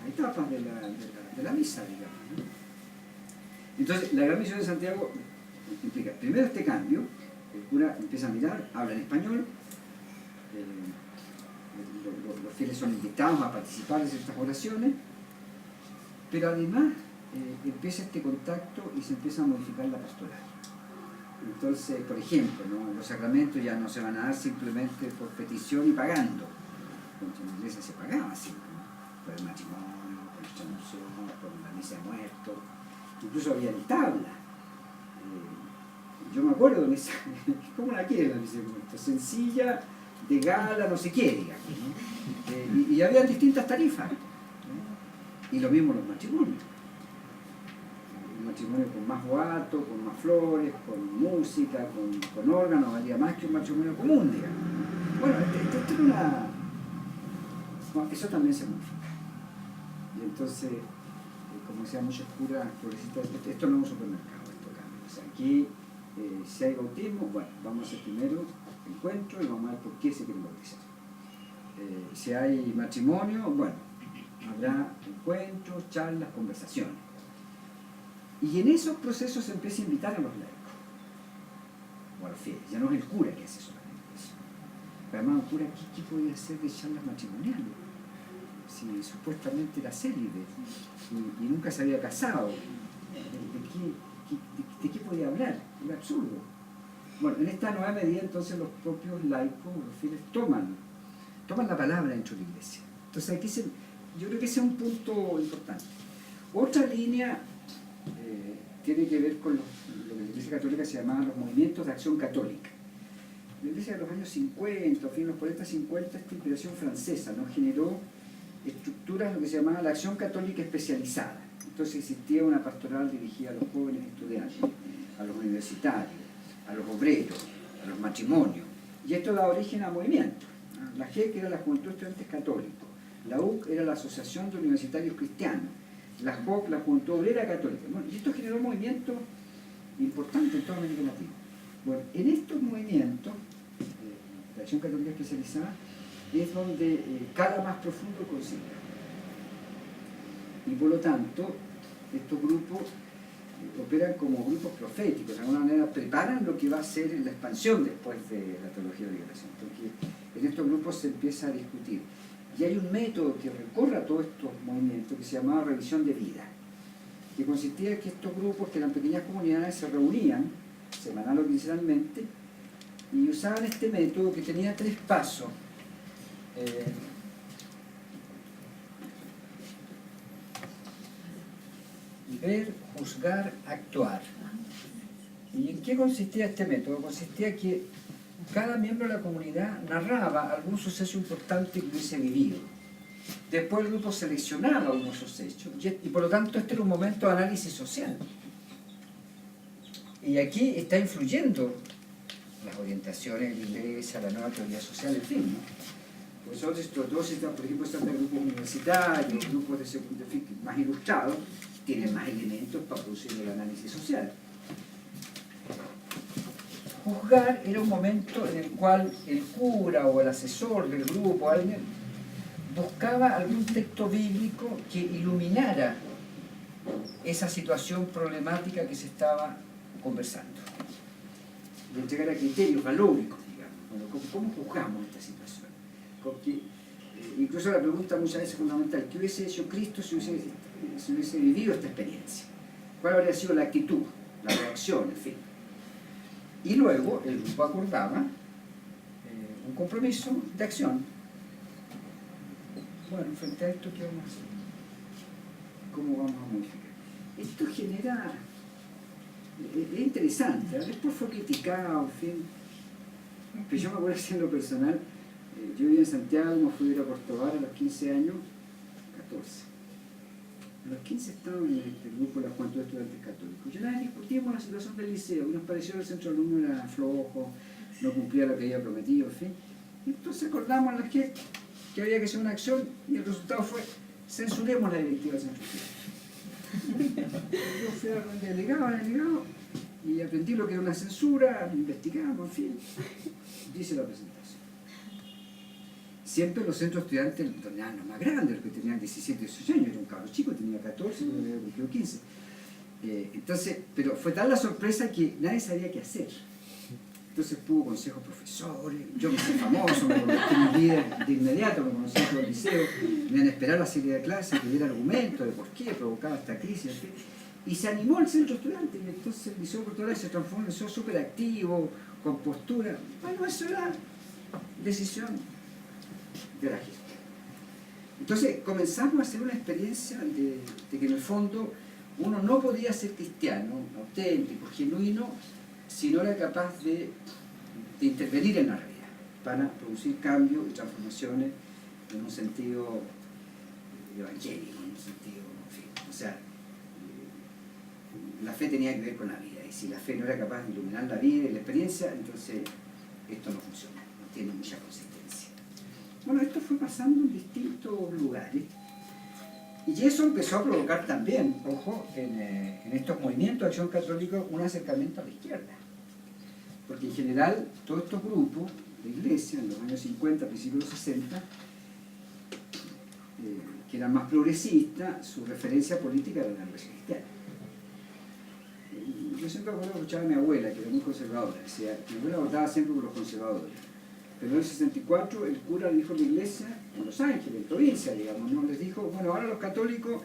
etapas de la misa, digamos, ¿no? Entonces, la Gran Misión de Santiago implica primero este cambio, el cura empieza a mirar, habla en español, los fieles son invitados a participar de ciertas oraciones, pero además empieza este contacto y se empieza a modificar la pastoral. Entonces, por ejemplo, ¿no? Los sacramentos ya no se van a dar simplemente por petición y pagando. En la iglesia se pagaba siempre, ¿no? Por el matrimonio, por el chanzo, por la misa de muertos, incluso había tabla. Yo me acuerdo de misa, ¿cómo la quieren la misa de muertos? Sencilla, de gala, no sé qué, digamos, ¿no? Y había distintas tarifas, ¿no? Y lo mismo los matrimonios. Un matrimonio con más guato, con más flores, con música, con órganos, valía más que un matrimonio común, digamos. Bueno, esto era bueno, eso también se modifica. Y entonces, como decían muchos curas progresistas, esto no es un supermercado, esto cambia. O sea, aquí, si hay bautismo, bueno, vamos a hacer primero encuentro y vamos a ver por qué se quieren bautizar. Si hay matrimonio, bueno, habrá encuentros, charlas, conversaciones. Y en esos procesos se empieza a invitar a los laicos, o a los fieles. Ya no es el cura que hace solamente eso. Pero además, un cura, ¿qué podía hacer de charlas matrimoniales? Si supuestamente era célibe y nunca se había casado, ¿de qué podía hablar? Era absurdo. Bueno, en esta nueva medida entonces los propios laicos, los fieles, toman la palabra dentro de la iglesia. Entonces aquí yo creo que ese es un punto importante. Otra línea tiene que ver con lo que la Iglesia Católica se llamaba los movimientos de acción católica. La Iglesia de los años 50, o fin de los 40-50, esta inspiración francesa nos generó estructuras, lo que se llamaba la acción católica especializada. Entonces existía una pastoral dirigida a los jóvenes estudiantes, a los universitarios, a los obreros, a los matrimonios. Y esto da origen a movimientos. La GEC era la Juventud de Estudiantes Católicos, la UC era la Asociación de Universitarios Cristianos, la JOC, la Juventud Obrera Católica. Bueno, y esto generó movimientos importantes en toda América Latina. Bueno, en estos movimientos, la acción católica especializada, es donde cala más profundo el concilio. Y por lo tanto, estos grupos operan como grupos proféticos, de alguna manera preparan lo que va a ser la expansión después de la teología de la liberación, porque en estos grupos se empieza a discutir. Y hay un método que recorra todos estos movimientos que se llamaba revisión de vida, que consistía en que estos grupos, que eran pequeñas comunidades, se reunían semanal o quincenalmente y usaban este método que tenía 3 pasos. Ver, juzgar, actuar. ¿Y en qué consistía este método? Consistía que cada miembro de la comunidad narraba algún suceso importante que hubiese vivido. Después el grupo seleccionaba unos de esos hechos y por lo tanto este era un momento de análisis social. Y aquí está influyendo las orientaciones de la iglesia, la nueva teoría social, en fin, ¿no? Pues todos, por ejemplo, están de grupos universitarios, grupos de más ilustrados, tienen más elementos para producir el análisis social. Juzgar era un momento en el cual el cura o el asesor del grupo, alguien, buscaba algún texto bíblico que iluminara esa situación problemática que se estaba conversando. De entregar a criterios valóricos, digamos. Bueno, ¿cómo juzgamos esta situación? Porque incluso la pregunta muchas veces fundamental, ¿qué hubiese hecho Cristo si hubiese vivido esta experiencia? ¿Cuál habría sido la actitud, la reacción, en fin? Y luego el grupo acordaba un compromiso de acción. Bueno, frente a esto, ¿qué vamos a hacer? ¿Cómo vamos a modificar? Esto genera... es interesante, después fue criticado, en fin. Pero yo me acuerdo que en lo personal, yo vivía en Santiago, me fui a ir a Puerto Vara a los 15 años, 14. A los 15 estaba en el grupo de la Juventud de Estudiantes Católicos. Y una vez discutimos la situación del liceo, y nos pareció que el centro de alumnos era flojo, no cumplía lo que había prometido, en fin. Y entonces acordamos a la gente que había que hacer una acción, y el resultado fue, censuremos la directiva del centro estudiantil. Yo fui al delegado, y aprendí lo que era una censura, investigamos, en fin. Hice la presentación. Siempre los centros estudiantes eran los más grandes, los que tenían 17, 18 años, era un cabro chico, tenía 14, no había cumplido 15. Entonces, pero fue tal la sorpresa que nadie sabía qué hacer. Entonces hubo consejos profesores, yo me hice famoso, me convertí en líder de inmediato, me conocí en todo el liceo, me iban a esperar la serie de clases, que diera argumentos de por qué provocaba esta crisis, en fin. Y se animó el centro estudiante, y entonces el Liceo Portugal se transformó en un liceo súper activo, con postura. Bueno, eso era decisión de la gente. Entonces comenzamos a hacer una experiencia de que en el fondo uno no podía ser cristiano, auténtico, genuino, si no era capaz de intervenir en la realidad para producir cambios y transformaciones en un sentido evangélico, en un sentido, en fin, o sea, la fe tenía que ver con la vida, y si la fe no era capaz de iluminar la vida y la experiencia, entonces esto no funciona, no tiene mucha consistencia. Bueno, esto fue pasando en distintos lugares. Y eso empezó a provocar también, ojo, en estos movimientos de acción católica un acercamiento a la izquierda. Porque en general todos estos grupos de iglesia en los años 50, principios de los 60, que eran más progresistas, su referencia política era la iglesia cristiana. Yo siempre recuerdo escuchar a mi abuela, que era muy conservadora, decía, mi abuela votaba siempre por los conservadores. Pero en el 64 el cura le dijo a la iglesia, en Los Ángeles, en provincia, digamos, ¿no? Les dijo, bueno, ahora los católicos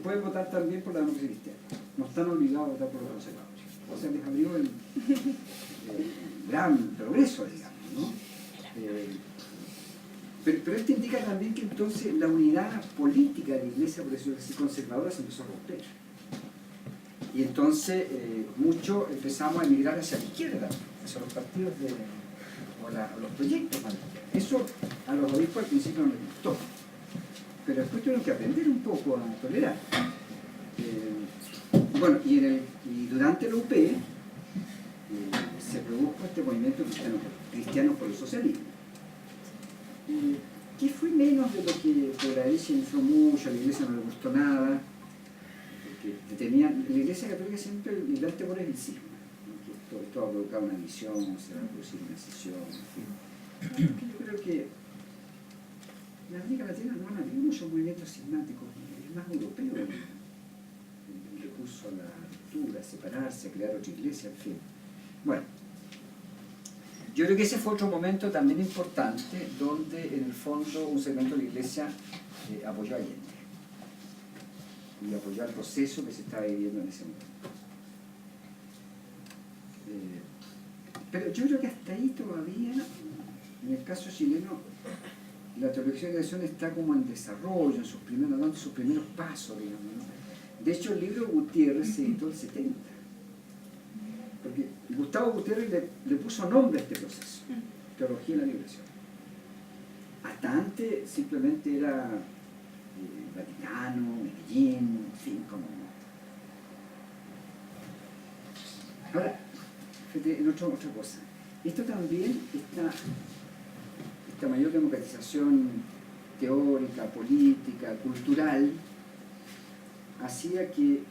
pueden votar también por la democracia cristiana, no están obligados a votar por los conservadores. O sea, les abrió el gran progreso, digamos, ¿no? Pero esto indica también que entonces la unidad política de la iglesia, por eso es conservadora, se empezó a romper. Y entonces muchos empezamos a emigrar hacia la izquierda, hacia los partidos o los proyectos para la izquierda. Eso a los obispos al principio no les gustó, pero después tuvieron que aprender un poco a tolerar. Bueno, y durante la UP se produjo este movimiento cristiano por el socialismo, que fue menos de lo que por la derecha infló mucho, a la iglesia no le gustó nada, porque la iglesia católica siempre el gran temor es el cisma, ¿no? Que esto va a provocar una división, se va a producir una escisión, en fin. Yo creo que en América Latina no han habido muchos movimientos cismáticos, es más europeo el recurso a la ruptura, a separarse, a crear otra iglesia, en fin. Bueno, yo creo que ese fue otro momento también importante donde en el fondo un segmento de la iglesia apoyó a Allende y apoyó al proceso que se estaba viviendo en ese momento. Pero yo creo que hasta ahí todavía, en el caso chileno, la teología de la creación está como en desarrollo, en sus primeros pasos, digamos, ¿no? De hecho, el libro de Gutiérrez se editó en el 70. Porque Gustavo Gutiérrez le puso nombre a este proceso, Teología de la Liberación. Hasta antes simplemente era Vaticano, Medellín, en fin, como... Ahora, fíjate, en otra cosa. Esto también, esta mayor democratización teórica, política, cultural, hacía que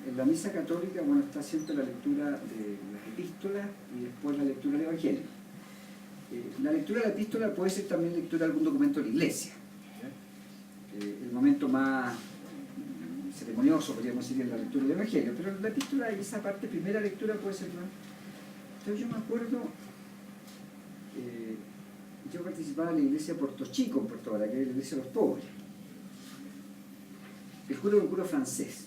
en la misa católica, bueno, está siempre la lectura de las epístolas y después la lectura del Evangelio. La lectura de la epístola puede ser también lectura de algún documento de la Iglesia. El momento más ceremonioso, podríamos decir, es la lectura del Evangelio, pero la epístola y esa parte, primera lectura, puede ser más. Entonces yo me acuerdo, yo participaba en la iglesia de Puerto Chico, en Puerto Vara, que es la iglesia de los pobres. El cura era un cura francés.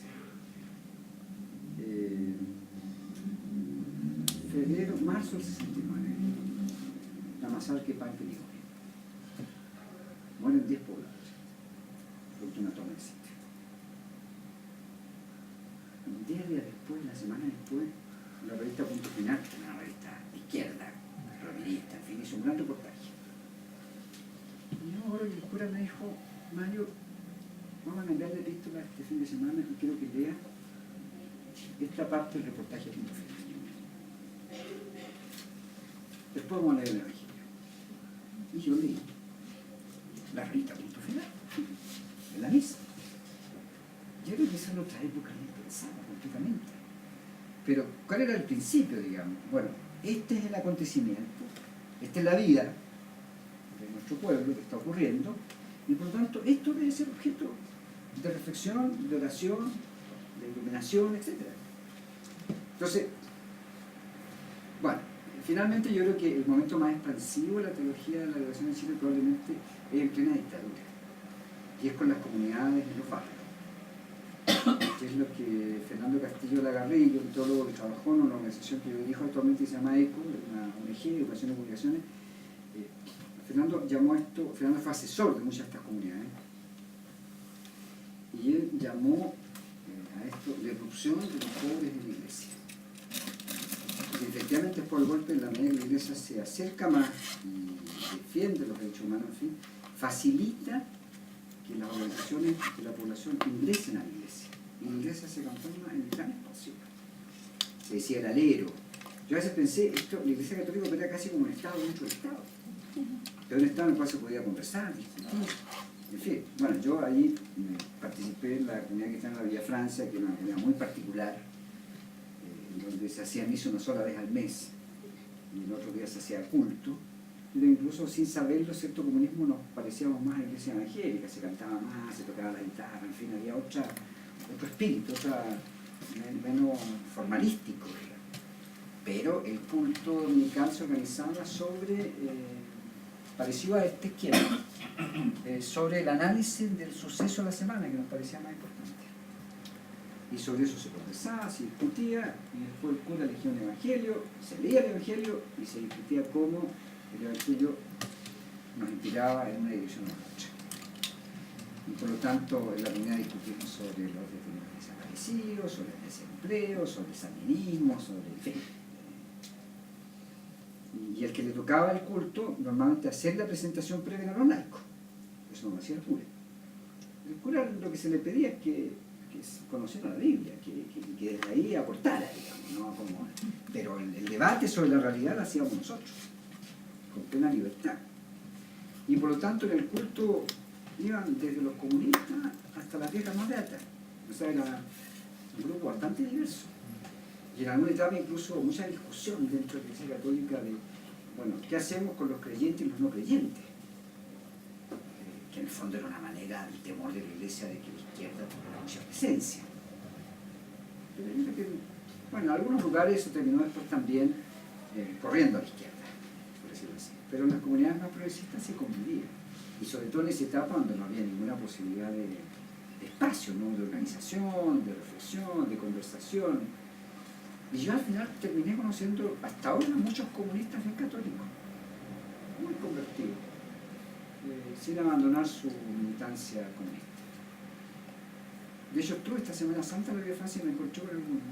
Marzo del 69, la masacre que pan Perigón. Mueren 10 poblados, producto de una toma de sitio. Un día después, la semana después, la revista Punto Final, que es una revista de izquierda, feminista, en fin, hizo un gran reportaje. Y yo ahora el cura me dijo, Mario, vamos a cambiar de epístola este fin de semana y quiero que lea esta parte del reportaje de Punto Final. Después vamos a leer el Evangelio. Y yo leí la revista Punto Final, en la misa. Yo creo que esa era otra época impensada completamente. Pero, ¿cuál era el principio, digamos? Bueno, este es el acontecimiento, esta es la vida de nuestro pueblo que está ocurriendo, y por lo tanto esto debe ser objeto de reflexión, de oración, de iluminación, etc. Entonces, bueno, finalmente yo creo que el momento más expansivo de la teología de la liberación en Chile probablemente es en plena dictadura, y es con las comunidades y los barrios, que es lo que Fernando Castillo Lagarrillo, un teólogo que trabajó en una organización que yo dirijo actualmente se llama ECO, una ONG, Educación y Comunicaciones. Fernando llamó esto, Fernando fue asesor de muchas de estas comunidades, y él llamó a esto la irrupción de los pobres en la iglesia. Y efectivamente por el golpe, en la medida que la iglesia se acerca más y defiende los derechos humanos, en fin, facilita que las organizaciones de la población ingresen a la iglesia. Y la iglesia se transforma en el gran espacio. Se decía el alero. Yo a veces pensé, la iglesia católica era casi como un Estado dentro del Estado. Pero un Estado en el cual se podía conversar, discutir, En fin, bueno, yo ahí participé en la comunidad cristiana de la Villa Francia, que era una comunidad muy particular, donde se hacía misa una sola vez al mes, y el otro día se hacía culto, pero incluso sin saberlo, cierto comunismo nos parecíamos más a la iglesia evangélica, se cantaba más, se tocaba la guitarra, en fin, había otro espíritu, menos formalístico, digamos. Pero el culto dominical se organizaba sobre, parecido a este esquema, sobre el análisis del suceso de la semana, que nos parecía más importante. Y sobre eso se conversaba, se discutía, y después el cura elegía un evangelio, se leía el evangelio y se discutía cómo el evangelio nos inspiraba en una dirección o en otra. Y por lo tanto, en la comunidad discutimos sobre los detenidos desaparecidos, sobre el desempleo, sobre el sandinismo, sobre el fe. Y el que le tocaba el culto, normalmente hacer la presentación previa era los laicos. Eso no lo hacía el cura. El cura lo que se le pedía es que conociera la Biblia, que desde ahí aportara, digamos, ¿no? Pero el debate sobre la realidad lo hacíamos nosotros, con plena libertad. Y por lo tanto en el culto iban desde los comunistas hasta las viejas más beatas. O sea, era un grupo bastante diverso. Y en alguna etapa incluso mucha discusión dentro de la Iglesia Católica de, bueno, ¿qué hacemos con los creyentes y los no creyentes? Que en el fondo era una manera, el temor de la Iglesia de que la izquierda tuviera mucha presencia. Pero yo creo que, bueno, en algunos lugares eso terminó después también corriendo a la izquierda, por decirlo así. Pero en las comunidades más progresistas se convivía. Y sobre todo en esa etapa donde no había ninguna posibilidad de espacio, ¿no? De organización, de reflexión, de conversación. Y yo al final terminé conociendo hasta ahora muchos comunistas bien católicos, muy convertidos, sin abandonar su militancia comunista. De hecho, estuve esta Semana Santa en la Villa Francia y me encontré con algunos.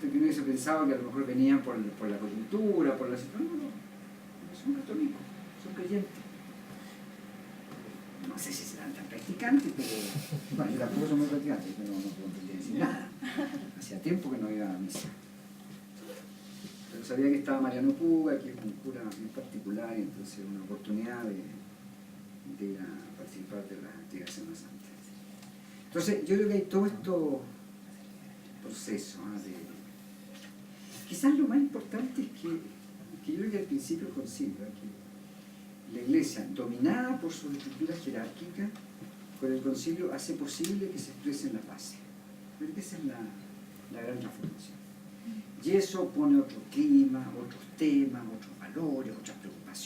Que uno se pensaba que a lo mejor venían por la coyuntura, por la situación. No, son católicos, son creyentes. No sé si serán tan practicantes, pero bueno, yo tampoco soy muy practicante, pero no puedo decir nada. Hacía tiempo que no iba a misa. Pero sabía que estaba Mariano Puga, que es un cura bien particular, y entonces una oportunidad de ir a participar de las actividades de Semana Santa. Entonces, yo creo que hay todo esto proceso, quizás lo más importante es que yo creo que al principio del concilio, que la Iglesia, dominada por sus estructuras jerárquicas, con el concilio hace posible que se expresen las bases. Creo que esa es la gran transformación. Y eso pone otro clima, otros temas, otros valores, otras preocupaciones.